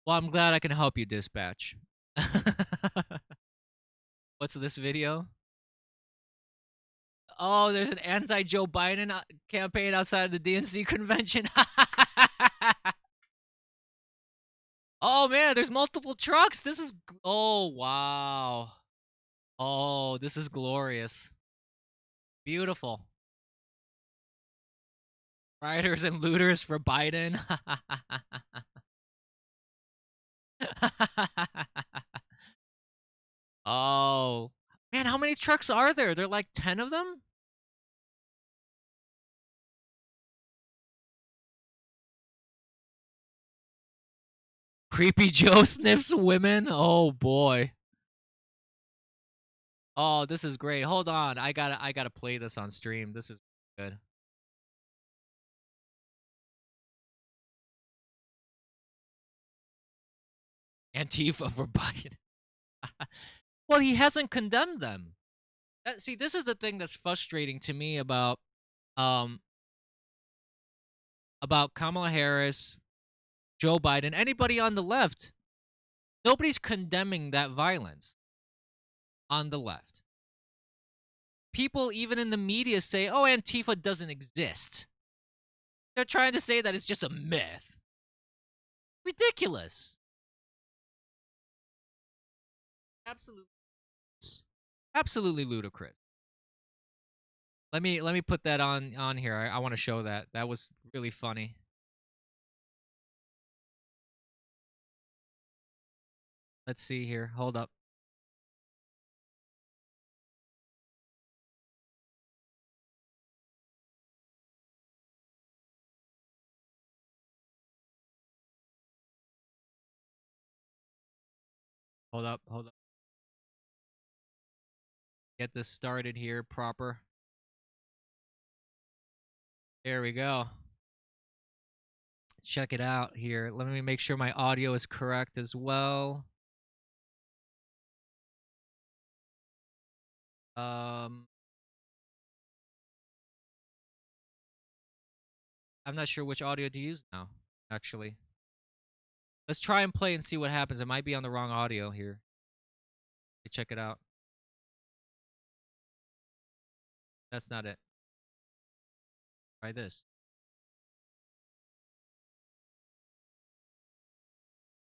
Well, I'm glad I can help you, dispatch. What's this video? Oh, there's an anti-Joe Biden campaign outside the DNC convention. Oh man, there's multiple trucks. Oh wow. Oh, this is glorious. Beautiful. Rioters and looters for Biden. Oh. Man, how many trucks are there? There are like 10 of them? Creepy Joe sniffs women? Oh boy. Oh, this is great. Hold on. I gotta play this on stream. This is good. Antifa for Biden. Well, he hasn't condemned them. See, this is the thing that's frustrating to me um about Kamala Harris, Joe Biden, anybody on the left. Nobody's condemning that violence on the left. People, even in the media, say, "Oh, Antifa doesn't exist." They're trying to say that it's just a myth. Ridiculous. Absolutely, absolutely ludicrous. Let me put that on here. I want to show that. That was really funny. Let's see here. Hold up. Hold up. Hold up. Get this started here proper. There we go. Check it out here. Let me make sure my audio is correct as well. I'm not sure which audio to use now, actually. Let's try and play and see what happens. It might be on the wrong audio here. Check it out. That's not it. Try this.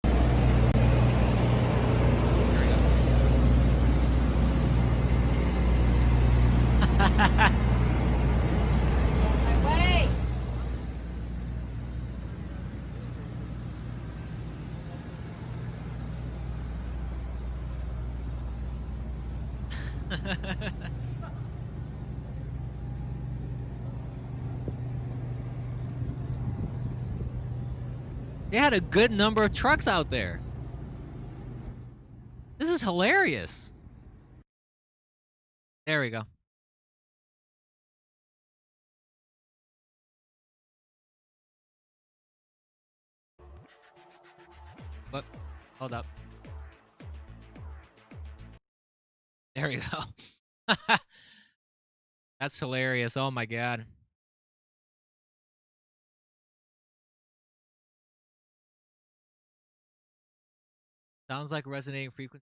There we go. They had a good number of trucks out there. This is hilarious. There we go. Look, hold up. There we go. That's hilarious. Oh my god. Sounds like resonating frequency.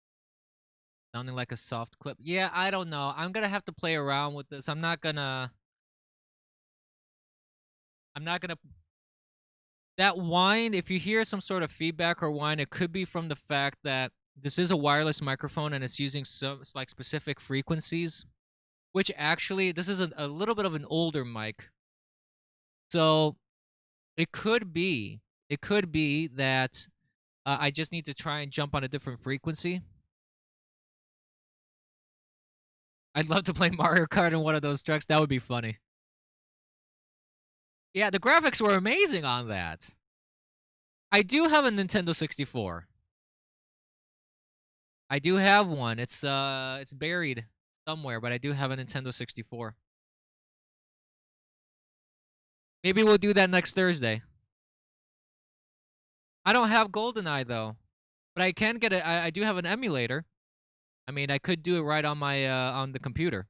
Sounding like a soft clip. Yeah, I don't know. I'm gonna have to play around with this. I'm not gonna. That whine, if you hear some sort of feedback or whine, it could be from the fact that this is a wireless microphone and it's using some like specific frequencies, which actually this is a little bit of an older mic. So it could be that I just need to try and jump on a different frequency. I'd love to play Mario Kart in one of those trucks. That would be funny. Yeah, the graphics were amazing on that. I do have a Nintendo 64. I do have one. It's buried somewhere, but I do have a Nintendo 64. Maybe we'll do that next Thursday. I don't have GoldenEye though, but I can get it. I do have an emulator. I mean, I could do it right on my on the computer.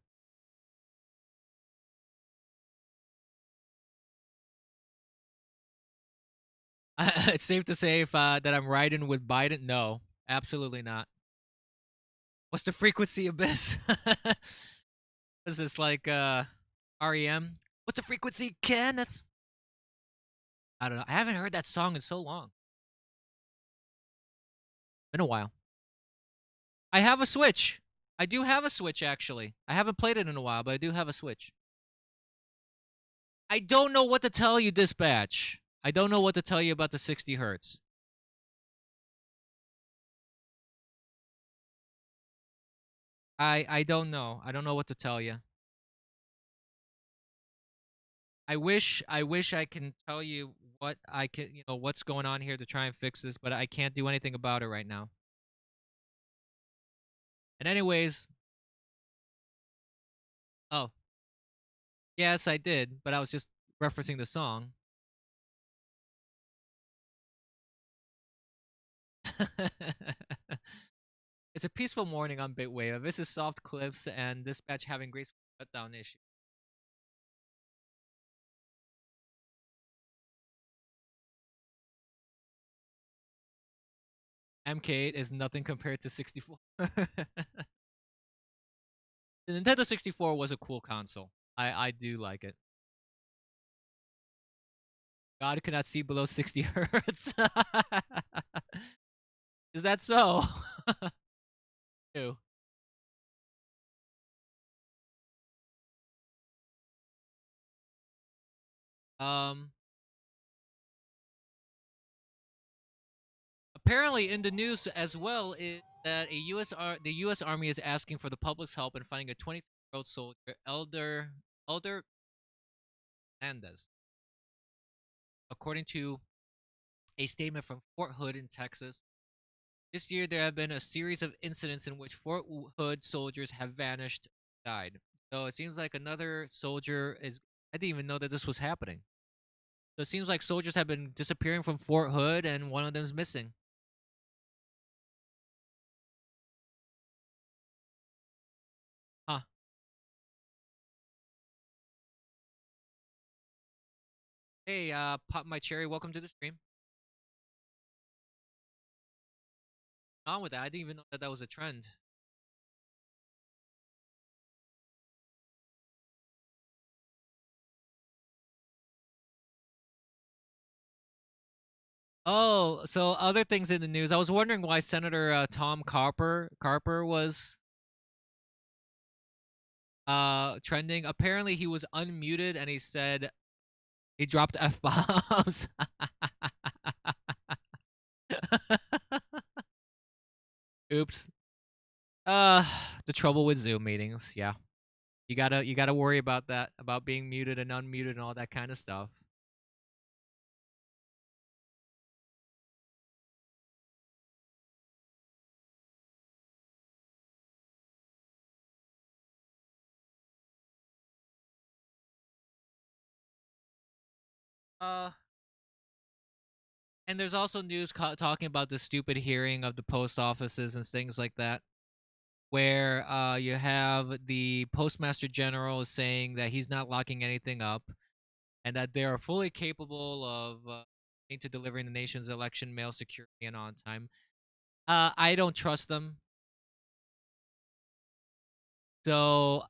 It's safe to say if that I'm riding with Biden. No, absolutely not. What's the frequency abyss? Is this like REM? What's the frequency, Kenneth? I don't know. I haven't heard that song in so long. Been a while. I have a Switch. I do have a Switch actually. I haven't played it in a while, but I do have a Switch. I don't know what to tell you, Dispatch. I don't know what to tell you about the 60 hertz. I don't know. I don't know what to tell you. I wish I can tell you what I can, what's going on here to try and fix this, but I can't do anything about it right now. And anyways, oh, yes, I did, but I was just referencing the song. It's a peaceful morning on Bitwave. This is soft clips and dispatch having graceful shutdown issue. MK8 is nothing compared to 64. The Nintendo 64 was a cool console. I do like it. God cannot see below 60 hertz. Is that so? Ew. Um. Apparently, in the news as well is that the U.S. Army is asking for the public's help in finding a 23-year-old soldier, Elder Lanez, according to a statement from Fort Hood in Texas. This year, there have been a series of incidents in which Fort Hood soldiers have vanished, died. So it seems like another soldier is. I didn't even know that this was happening. So it seems like soldiers have been disappearing from Fort Hood, and one of them's missing. Huh. Hey, Pop My Cherry, welcome to the stream. On with that, I didn't even know that that was a trend. Oh, so other things in the news. I was wondering why Senator Tom Carper was trending. Apparently he was unmuted and he said he dropped F bombs. Oops. Uh the trouble with Zoom meetings, yeah. You gotta worry about that, about being muted and unmuted and all that kind of stuff. Uh and there's also news talking about the stupid hearing of the post offices and things like that, where you have the postmaster general saying that he's not locking anything up and that they are fully capable of to delivering the nation's election mail securely and on time. I don't trust them. So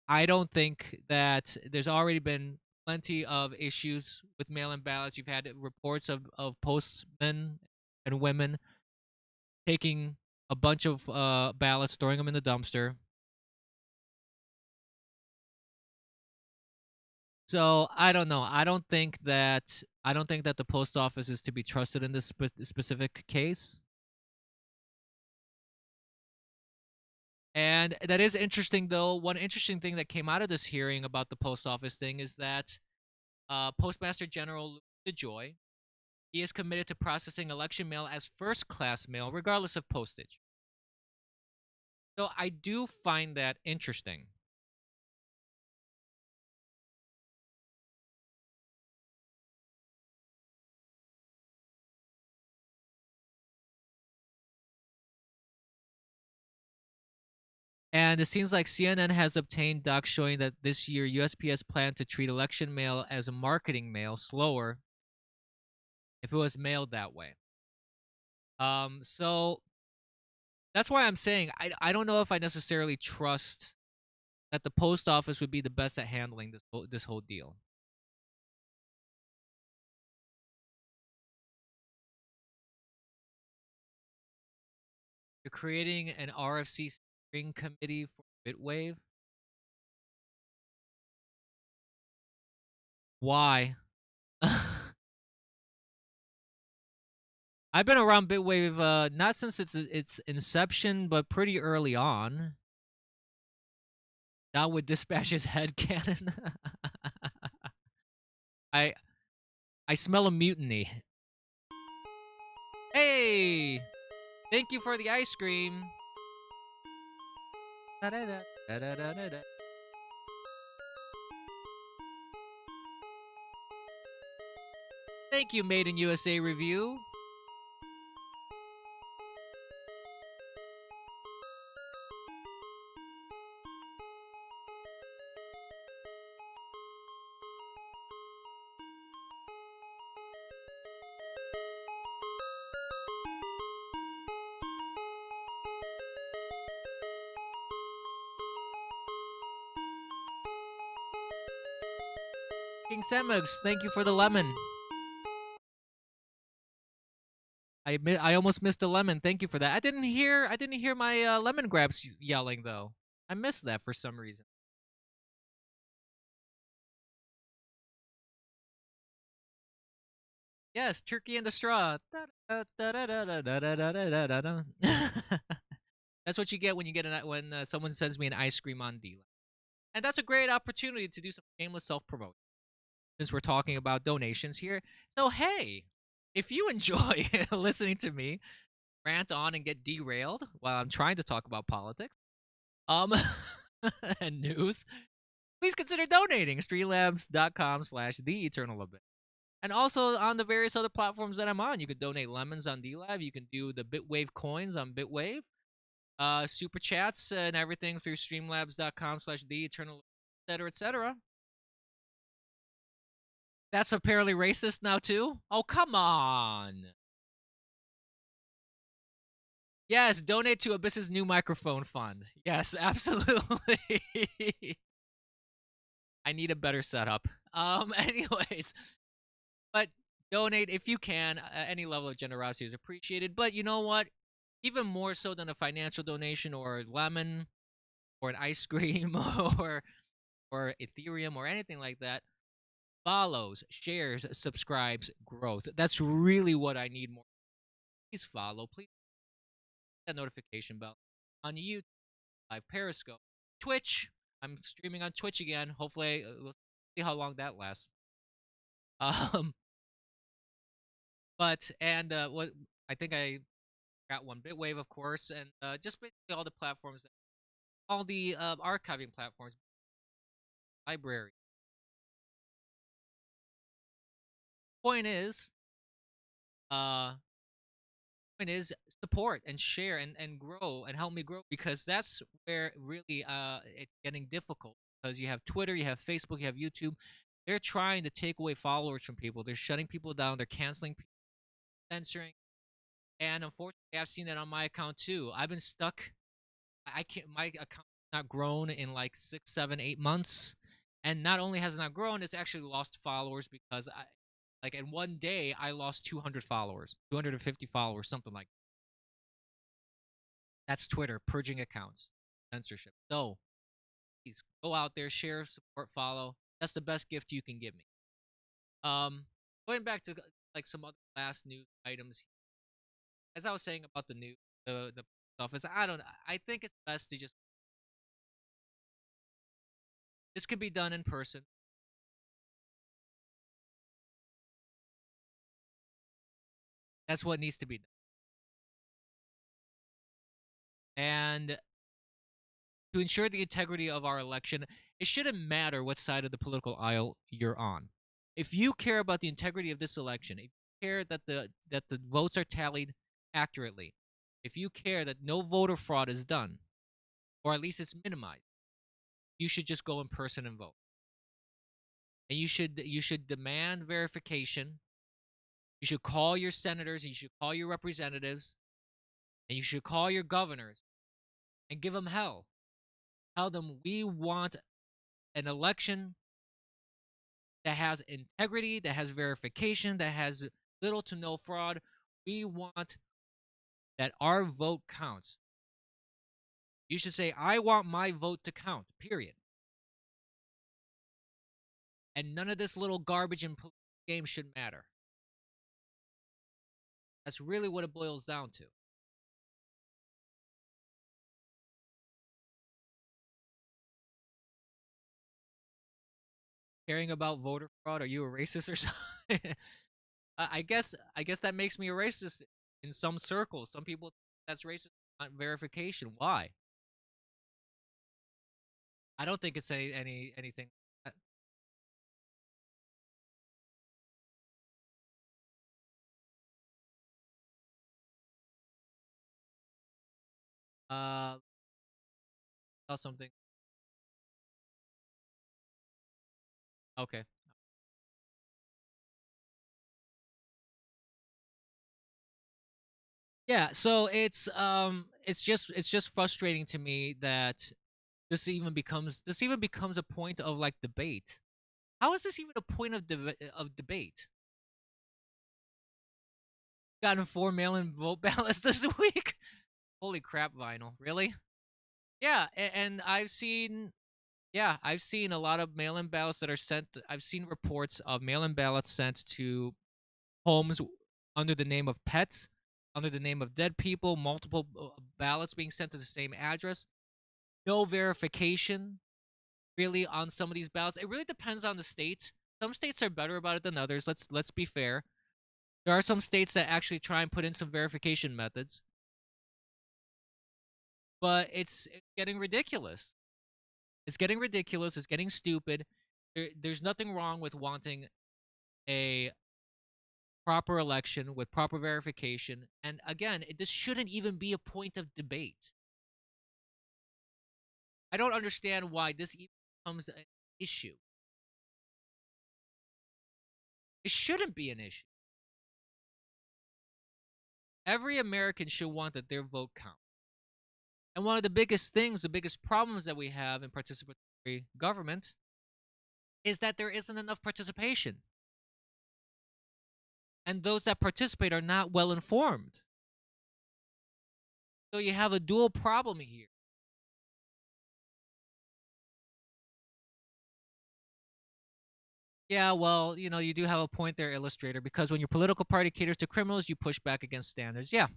I don't think that there's already been plenty of issues with mail-in ballots. You've had reports of postmen and women taking a bunch of ballots, throwing them in the dumpster. So I don't know. I don't think that the post office is to be trusted in this specific case. And that is interesting, though. One interesting thing that came out of this hearing about the post office thing is that Postmaster General DeJoy, he is committed to processing election mail as first-class mail, regardless of postage. So I do find that interesting. And it seems like CNN has obtained docs showing that this year USPS planned to treat election mail as a marketing mail slower if it was mailed that way. So that's why I'm saying I don't know if I necessarily trust that the post office would be the best at handling this whole deal. You're creating an RFC steering committee for Bitwave. Why? I've been around Bitwave not since its inception, but pretty early on. Not with Dispatch's head cannon. I I smell a mutiny. Hey! Thank you for the ice cream. Da-da-da, thank you, Made in USA Review. King Samugs, thank you for the lemon. I almost missed a lemon. Thank you for that. I didn't hear my lemon grabs yelling though. I missed that for some reason. Yes, turkey in the straw. That's what you get when when someone sends me an ice cream on D. And that's a great opportunity to do some shameless self promotion since we're talking about donations here. So hey, if you enjoy listening to me rant on and get derailed while I'm trying to talk about politics, um, and news, please consider donating. Streamlabs.com/the eternal abyss. And also on the various other platforms that I'm on, you can donate lemons on DLive. You can do the Bitwave coins on Bitwave, super chats and everything through streamlabs.com/the eternal, etc., etc. That's apparently racist now too. Oh, come on. Yes, donate to Abyss's new microphone fund. Yes, absolutely. I need a better setup. Anyways, but donate if you can. Any level of generosity is appreciated. But you know what? Even more so than a financial donation or lemon or an ice cream or Ethereum or anything like that. Follows, shares, subscribes, growth. That's really what I need more. Please follow. Please hit that notification bell on YouTube, live Periscope, Twitch. I'm streaming on Twitch again. Hopefully, we'll see how long that lasts. Um, but and what I think I got one Bitwave, of course, and just basically all the platforms, all the archiving platforms, library. Point is, uh, point is support and share and grow and help me grow because that's where really it's getting difficult because you have Twitter, you have Facebook, you have YouTube. They're trying to take away followers from people. They're shutting people down. They're canceling, censoring, and unfortunately, I've seen that on my account too. I've been stuck. I can't. My account not grown in like 6, 7, 8 months, and not only has it not grown, it's actually lost followers because like in one day, I lost 200 followers, 250 followers, something like that. That's Twitter purging accounts, censorship. So please go out there, share, support, follow. That's the best gift you can give me. Going back to like some other last news items, as I was saying about the new the office, I don't. I think it's best to just this can be done in person. That's what needs to be done. And to ensure the integrity of our election, it shouldn't matter what side of the political aisle you're on. If you care about the integrity of this election, if you care that the votes are tallied accurately, if you care that no voter fraud is done, or at least it's minimized, you should just go in person and vote. And you should demand verification. You should call your senators, you should call your representatives, and you should call your governors and give them hell. Tell them we want an election that has integrity, that has verification, that has little to no fraud. We want that our vote counts. You should say, I want my vote to count, period. And none of this little garbage and game should matter. That's really what it boils down to. Caring about voter fraud? Are you a racist or something? I guess that makes me a racist in some circles. Some people that's racist, not verification. Why? I don't think it's anything. Saw something. Okay. Yeah, so it's just frustrating to me that this even becomes a point of like debate. How is this even a point of debate? Gotten 4 mail-in vote ballots this week. Holy crap, Vinyl! Really? Yeah, and I've seen a lot of mail-in ballots that are sent. I've seen reports of mail-in ballots sent to homes under the name of pets, under the name of dead people, multiple ballots being sent to the same address. No verification really on some of these ballots. It really depends on the state. Some states are better about it than others. Let's be fair. There are some states that actually try and put in some verification methods, but it's getting ridiculous. It's getting ridiculous. It's getting stupid. There's nothing wrong with wanting a proper election with proper verification. And again, this shouldn't even be a point of debate. I don't understand why this even becomes an issue. It shouldn't be an issue. Every American should want that their vote count. And one of the biggest things, the biggest problems that we have in participatory government is that there isn't enough participation. And those that participate are not well informed. So you have a dual problem here. Yeah, well, you do have a point there, Illustrator, because when your political party caters to criminals, you push back against standards. Yeah.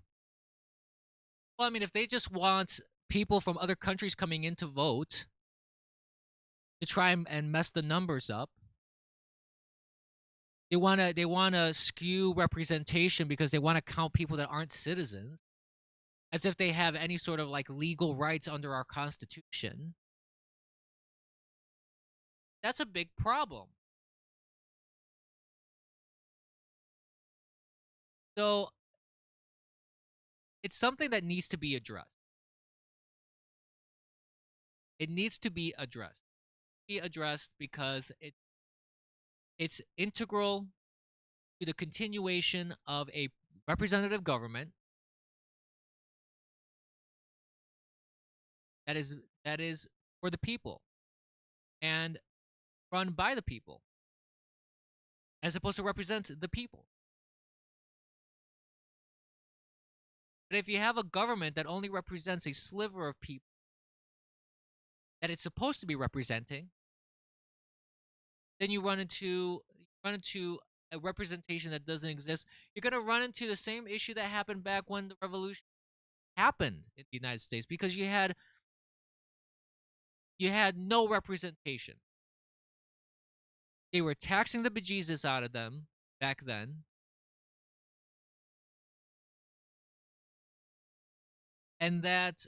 Well, I mean, if they just want people from other countries coming in to vote to try and mess the numbers up, they wanna skew representation because they want to count people that aren't citizens as if they have any sort of like legal rights under our constitution. That's a big problem. So it's something that needs to be addressed. It needs to be addressed. Be addressed because it's integral to the continuation of a representative government that is for the people and run by the people as opposed to represent the people. But if you have a government that only represents a sliver of people that it's supposed to be representing, then you run into a representation that doesn't exist. You're going to run into the same issue that happened back when the revolution happened in the United States because you had no representation. They were taxing the bejesus out of them back then. And that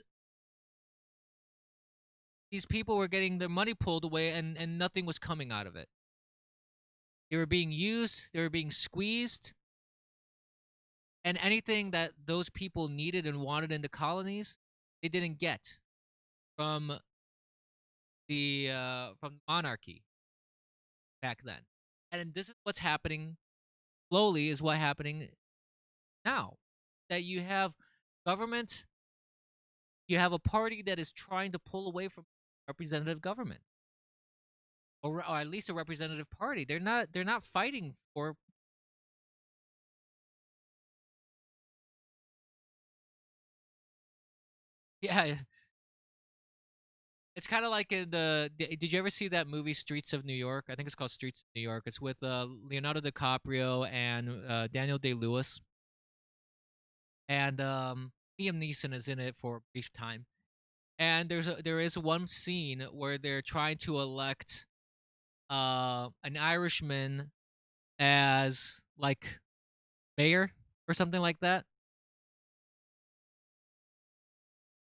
these people were getting their money pulled away and nothing was coming out of it. They were being used, they were being squeezed, and anything that those people needed and wanted in the colonies, they didn't get from the monarchy back then. And this is what's happening slowly is what happening now. That you have government, you have a party that is trying to pull away from representative government. Or at least a representative party. They're not fighting for yeah. It's kind of like in did you ever see that movie Streets of New York? I think it's called Streets of New York. It's with Leonardo DiCaprio and Daniel Day-Lewis, and Liam Neeson is in it for a brief time. And there is one scene where they're trying to elect an Irishman as like mayor or something like that.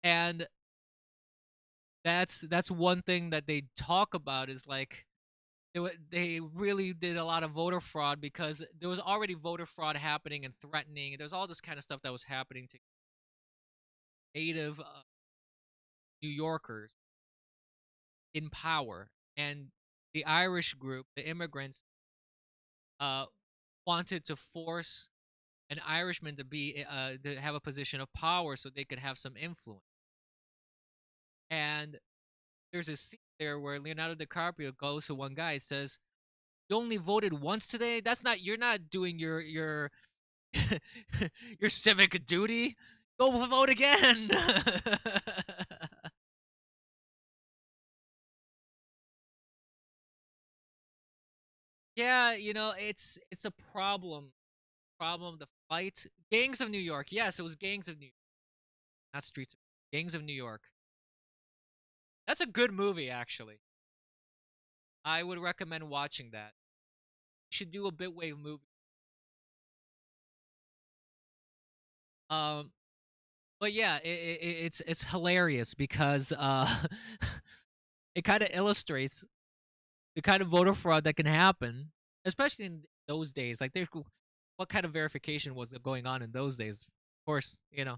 And that's one thing that they talk about is like they really did a lot of voter fraud because there was already voter fraud happening and threatening. There's all this kind of stuff that was happening to native New Yorkers in power, and the Irish group, the immigrants, uh, wanted to force an Irishman to have a position of power so they could have some influence. And there's a scene there where Leonardo DiCaprio goes to one guy and says, You only voted once today. That's not. You're not doing your your civic duty. Go vote again. Yeah, you know, it's a problem. Problem. The fight. Gangs of New York. Yes, it was Gangs of New York, not Streets. Gangs of New York. That's a good movie, actually. I would recommend watching that. You should do a Bitwave movie. Um, but yeah, it's hilarious because it kind of illustrates the kind of voter fraud that can happen, especially in those days. Like, there's what kind of verification was going on in those days? Of course, you know,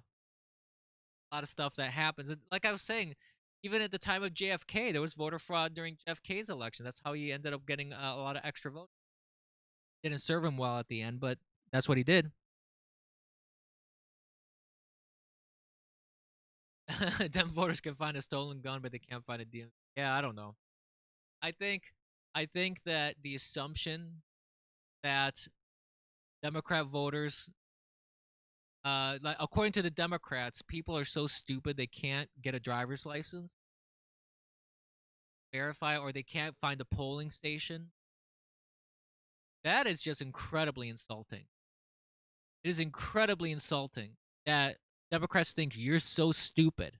a lot of stuff that happens. And like I was saying, even at the time of JFK, there was voter fraud during JFK's election. That's how he ended up getting a lot of extra votes. Didn't serve him well at the end, but that's what he did. Dem voters can find a stolen gun, but they can't find a DM. Yeah, I don't know. I think, I think that the assumption that Democrat voters, like according to the Democrats, people are so stupid they can't get a driver's license, verify, or they can't find a polling station. That is just incredibly insulting. It is incredibly insulting that Democrats think you're so stupid.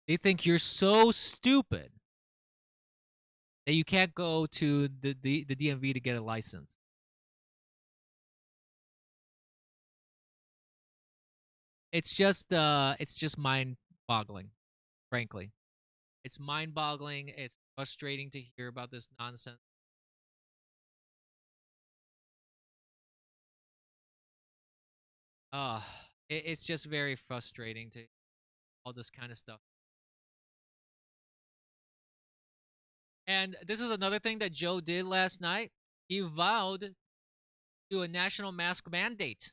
They think you're so stupid that you can't go to the DMV to get a license. It's just mind-boggling, frankly. It's mind-boggling. It's frustrating to hear about this nonsense. Uh, it's just very frustrating to all this kind of stuff. And this is another thing that Joe did last night. He vowed to a national mask mandate.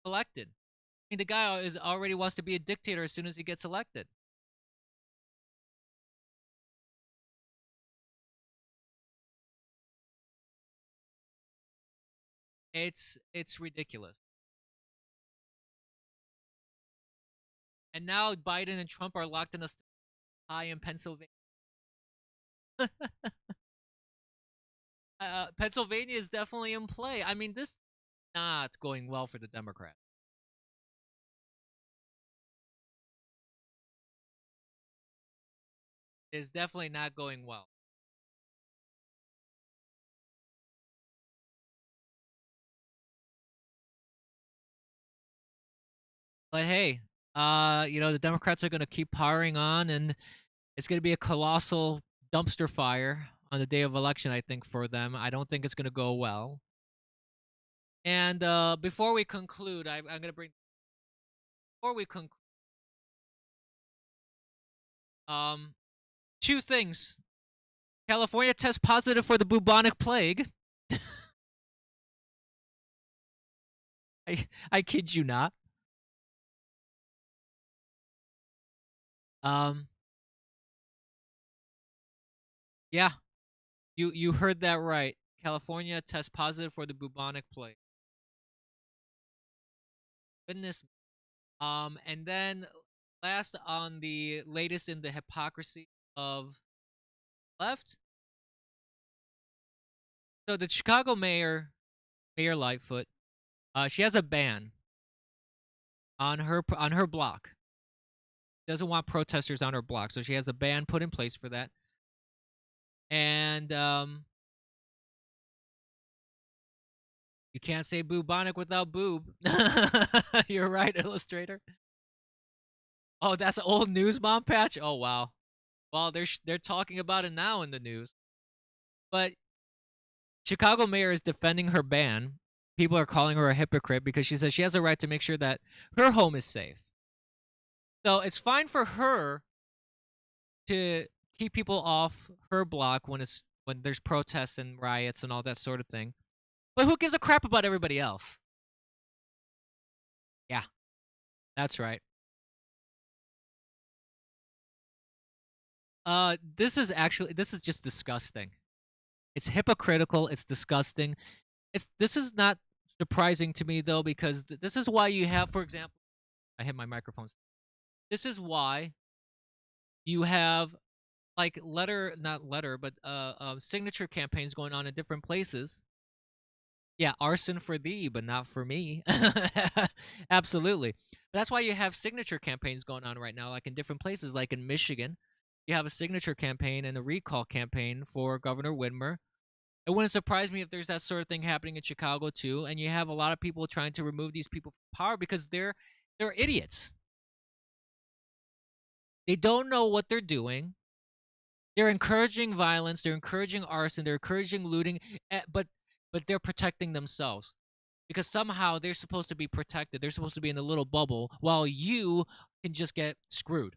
Elected. I mean, the guy is already wants to be a dictator as soon as he gets elected. It's ridiculous. And now Biden and Trump are locked in a tie in Pennsylvania. Pennsylvania is definitely in play. I mean, this is not going well for the Democrats. It is definitely not going well. But hey, you know, the Democrats are going to keep powering on, and it's going to be a colossal dumpster fire on the day of election. I think for them, I don't think it's going to go well. And before we conclude, I'm going to bring before we conclude, um, two things. California tests positive for the bubonic plague. I kid you not. Um, yeah, you heard that right. California tests positive for the bubonic plague. Goodness. And then last on the latest in the hypocrisy of left. So the Chicago mayor, Mayor Lightfoot, she has a ban on her block. Doesn't want protesters on her block, so she has a ban put in place for that. And you can't say bubonic without boob. You're right, illustrator. Oh, that's an old news mom patch. Oh wow. Well, they're talking about it now in the news. But Chicago mayor is defending her ban. People are calling her a hypocrite because she says she has a right to make sure that her home is safe. So it's fine for her to keep people off her block when there's protests and riots and all that sort of thing. But who gives a crap about everybody else? Yeah, that's right. This is just disgusting. It's hypocritical. It's disgusting. This is not surprising to me though, because this is why you have, for example, I hit my microphones. This is why you have like not letter, but signature campaigns going on in different places. Yeah, arson for thee, but not for me. Absolutely. But that's why you have signature campaigns going on right now, like in different places, like in Michigan. You have a signature campaign and a recall campaign for Governor Whitmer. It wouldn't surprise me if there's that sort of thing happening in Chicago too, and you have a lot of people trying to remove these people from power because they're idiots. They don't know what they're doing. They're encouraging violence, they're encouraging arson, they're encouraging looting, but they're protecting themselves because somehow they're supposed to be protected. They're supposed to be in a little bubble while you can just get screwed.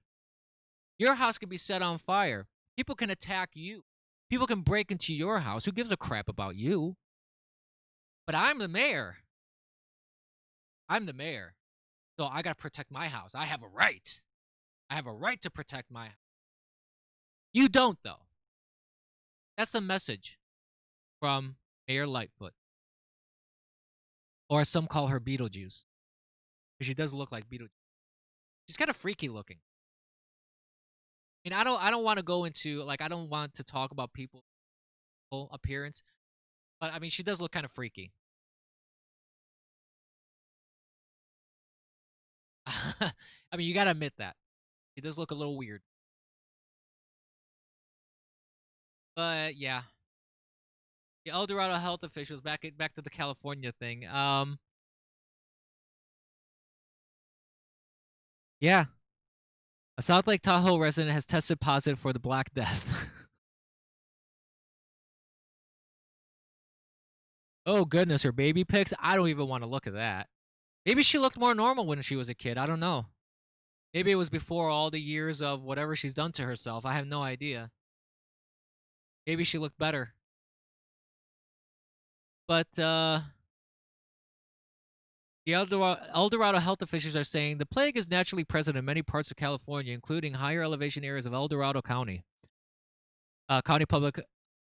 Your house can be set on fire. People can attack you. People can break into your house. Who gives a crap about you? But I'm the mayor. I'm the mayor. So I got to protect my house. I have a right. I have a right to protect my house. You don't, though. That's the message from Mayor Lightfoot. Or as some call her, Beetlejuice. Because she does look like Beetlejuice. She's kind of freaky looking. I mean, I don't want to go into, like, I don't want to talk about people's appearance. But, I mean, she does look kind of freaky. I mean, you got to admit that. She does look a little weird. But, yeah. The El Dorado health officials, back to the California thing. Yeah. A South Lake Tahoe resident has tested positive for the Black Death. Oh, goodness. Her baby pics? I don't even want to look at that. Maybe she looked more normal when she was a kid. I don't know. Maybe it was before all the years of whatever she's done to herself. I have no idea. Maybe she looked better. But the El Dorado health officials are saying the plague is naturally present in many parts of California, including higher elevation areas of El Dorado County. County Public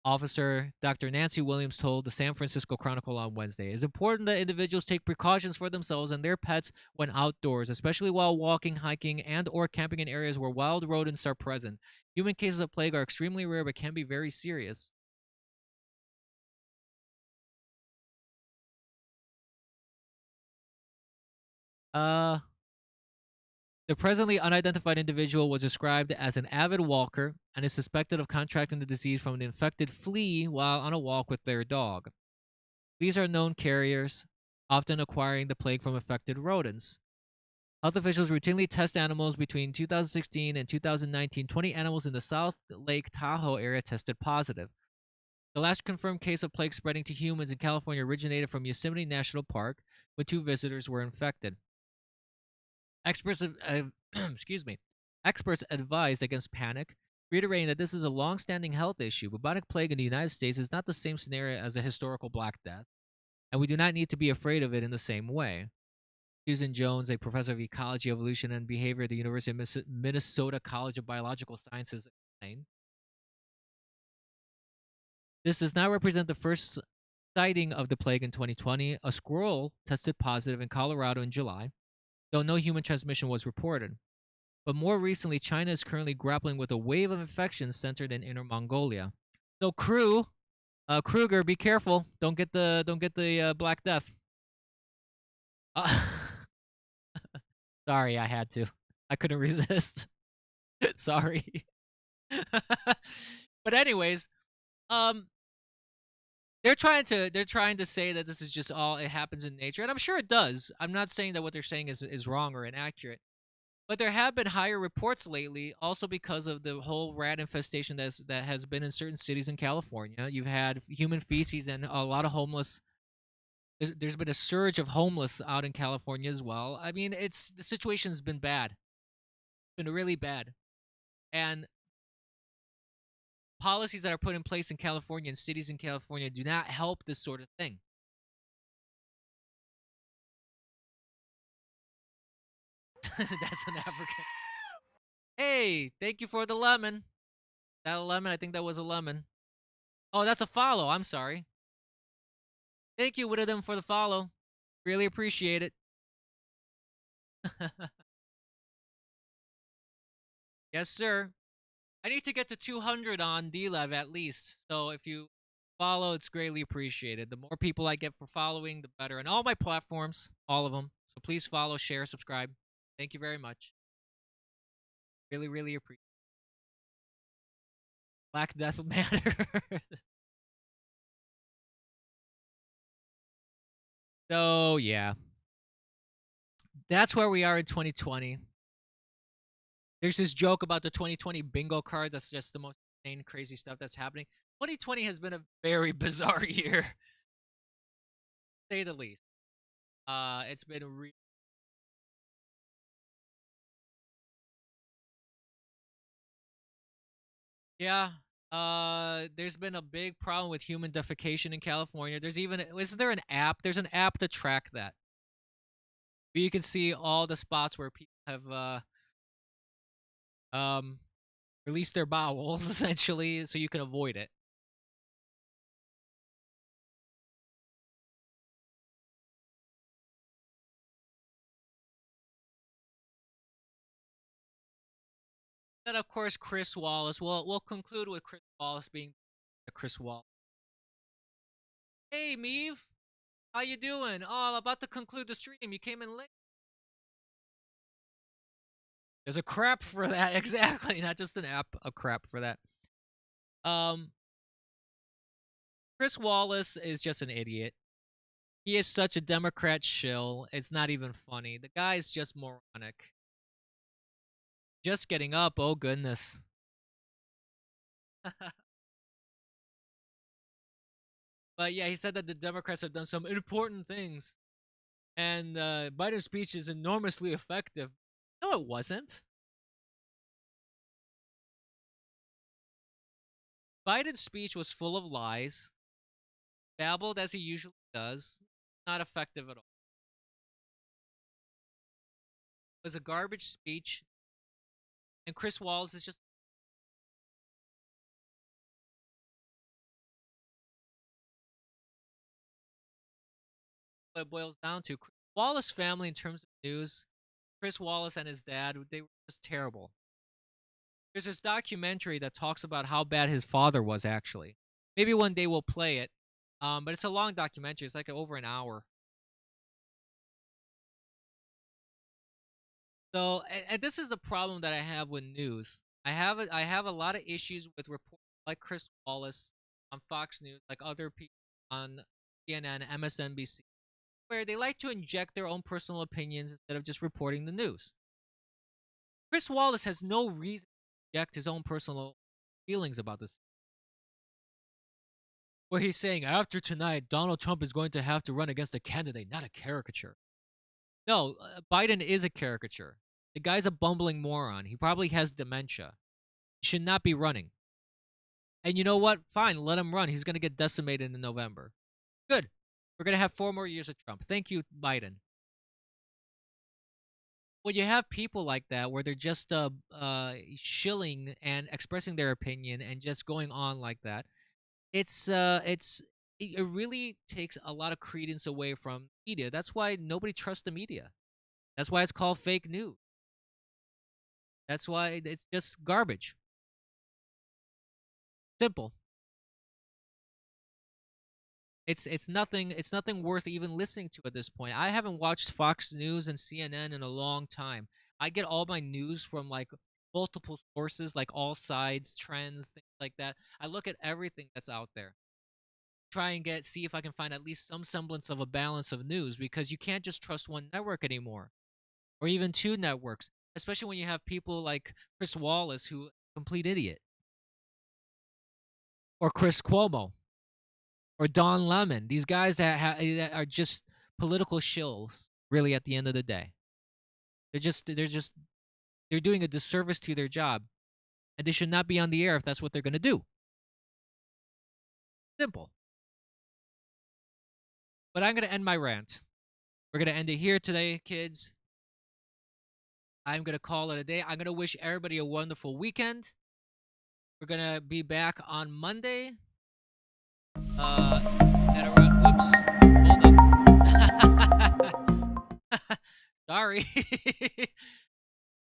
Officer Dr. Nancy Williams told the San Francisco Chronicle on Wednesday, "It's important that individuals take precautions for themselves and their pets when outdoors, especially while walking, hiking, and or camping in areas where wild rodents are present. Human cases of plague are extremely rare but can be very serious." Uh, the presently unidentified individual was described as an avid walker and is suspected of contracting the disease from an infected flea while on a walk with their dog. Fleas are known carriers, often acquiring the plague from affected rodents. Health officials routinely test animals between 2016 and 2019. 20 animals in the South Lake Tahoe area tested positive. The last confirmed case of plague spreading to humans in California originated from Yosemite National Park when 2 visitors were infected. Experts, excuse me, experts advised against panic, reiterating that this is a long-standing health issue. Bubonic plague in the United States is not the same scenario as the historical Black Death, and we do not need to be afraid of it in the same way. Susan Jones, a professor of ecology, evolution, and behavior at the University of Minnesota College of Biological Sciences, explained, "This does not represent the first sighting of the plague in 2020. A squirrel tested positive in Colorado in July, though no human transmission was reported. But more recently, China is currently grappling with a wave of infections centered in Inner Mongolia. So, Kruger, be careful! Don't get the Black Death." Uh, sorry, I had to. I couldn't resist. Sorry. But anyways, um, they're trying to say that this is just all it happens in nature, and I'm sure it does. I'm not saying that what they're saying is wrong or inaccurate. But there have been higher reports lately, also because of the whole rat infestation that has been in certain cities in California. You've had human feces and a lot of homeless. There's been a surge of homeless out in California as well. I mean, the situation's been bad. It's been really bad, and policies that are put in place in California and cities in California do not help this sort of thing. That's an African. Hey, thank you for the lemon. That a lemon? I think that was a lemon. Oh, that's a follow. I'm sorry. Thank you, Wittedom, for the follow. Really appreciate it. Yes, sir. I need to get to 200 on DLev at least. So if you follow, it's greatly appreciated. The more people I get for following, the better. And all my platforms, all of them. So please follow, share, subscribe. Thank you very much. Really, really appreciate it. Black Death Matter. So, yeah. That's where we are in 2020. There's this joke about the 2020 bingo card. That's just the most insane, crazy stuff that's happening. 2020 has been a very bizarre year, to say the least. It's been yeah. There's been a big problem with human defecation in California. There's even isn't there an app? There's an app to track that. You can see all the spots where people have um released their bowels essentially, so you can avoid it. Then of course Chris Wallace. We'll conclude with Chris Wallace being Chris Wallace. Hey Meave, how you doing? Oh, I'm about to conclude the stream. You came in late. There's a crap for that, exactly. Not just an app, a crap for that. Um, Chris Wallace is just an idiot. He is such a Democrat shill. It's not even funny. The guy is just moronic. Just getting up. Oh goodness. But yeah, he said that the Democrats have done some important things, and Biden's speech is enormously effective. No, it wasn't. Biden's speech was full of lies, babbled as he usually does, not effective at all. It was a garbage speech, and Chris Wallace is just what it boils down to. Wallace family, in terms of news, Chris Wallace and his dad, they were just terrible. There's this documentary that talks about how bad his father was, actually. Maybe one day we'll play it. But it's a long documentary. It's like over an hour. So, and this is the problem that I have with news. I have a lot of issues with reports like Chris Wallace on Fox News, like other people on CNN, MSNBC, where they like to inject their own personal opinions instead of just reporting the news. Chris Wallace has no reason to inject his own personal feelings about this. Where he's saying, after tonight, Donald Trump is going to have to run against a candidate, not a caricature. No, Biden is a caricature. The guy's a bumbling moron. He probably has dementia. He should not be running. And you know what? Fine, let him run. He's going to get decimated in November. Good. We're going to have 4 more years of Trump. Thank you, Biden. When you have people like that, where they're just shilling and expressing their opinion and just going on like that, it really takes a lot of credence away from media. That's why nobody trusts the media. That's why it's called fake news. That's why it's just garbage. Simple. It's nothing worth even listening to at this point. I haven't watched Fox News and CNN in a long time. I get all my news from like multiple sources, like All Sides, Trends, things like that. I look at everything that's out there. Try and see if I can find at least some semblance of a balance of news, because you can't just trust one network anymore, or even 2 networks, especially when you have people like Chris Wallace, who complete idiot, or Chris Cuomo, or Don Lemon. These guys that are just political shills. Really, at the end of the day, they're doing a disservice to their job, and they should not be on the air if that's what they're going to do. Simple. But I'm going to end my rant. We're going to end it here today, kids. I'm going to call it a day. I'm going to wish everybody a wonderful weekend. We're gonna be back on Monday. At around. Whoops. Hold up. Sorry.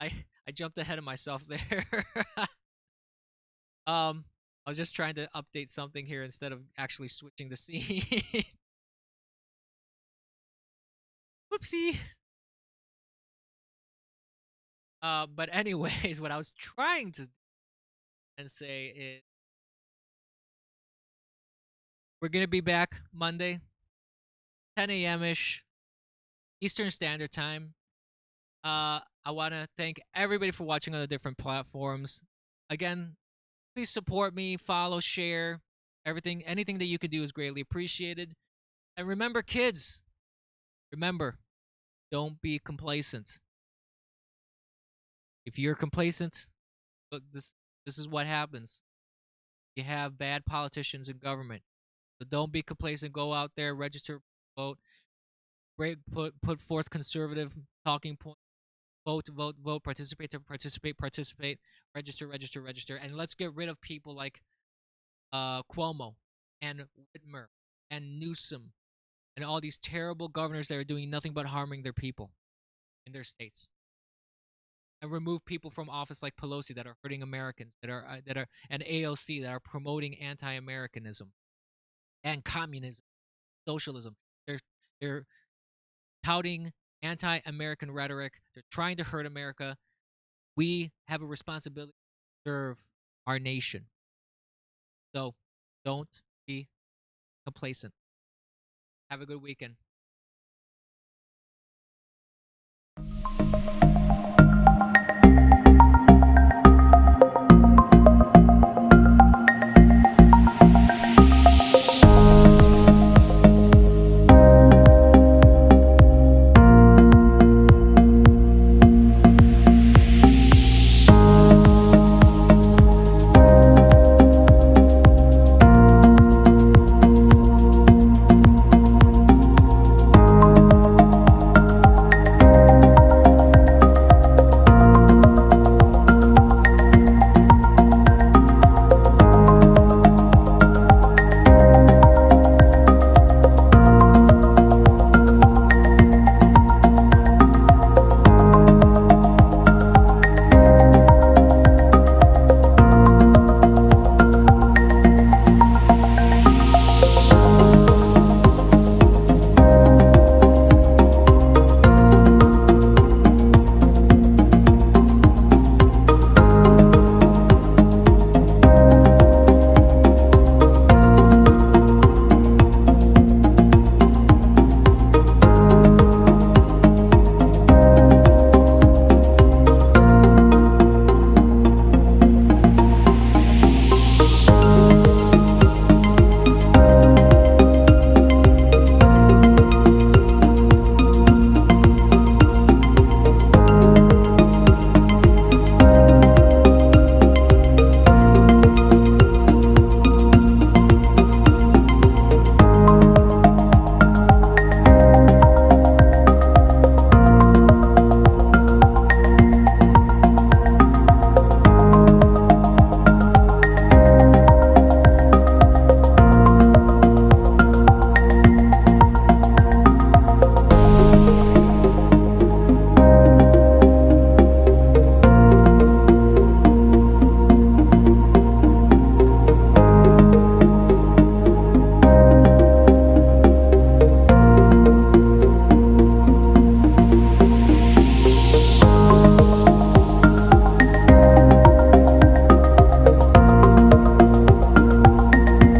I I jumped ahead of myself there. I was just trying to update something here instead of actually switching the scene. Whoopsie. But anyways, what I was trying to and say is we're gonna be back Monday, 10 a.m. ish Eastern Standard Time. I want to thank everybody for watching on the different platforms. Again, please support me, follow, share, everything. Anything that you could do is greatly appreciated. And remember, kids, remember, don't be complacent. If you're complacent, look, this is what happens. You have bad politicians in government. So don't be complacent. Go out there, register, vote, put forth conservative talking points. Vote, vote, vote. Participate, participate. Register, register, register. And let's get rid of people like Cuomo and Whitmer and Newsom and all these terrible governors that are doing nothing but harming their people in their states. And remove people from office like Pelosi that are hurting Americans, that are and AOC that are promoting anti-Americanism and communism, socialism. They're touting anti-American rhetoric. They're trying to hurt America. We have a responsibility to serve our nation. So don't be complacent. Have a good weekend.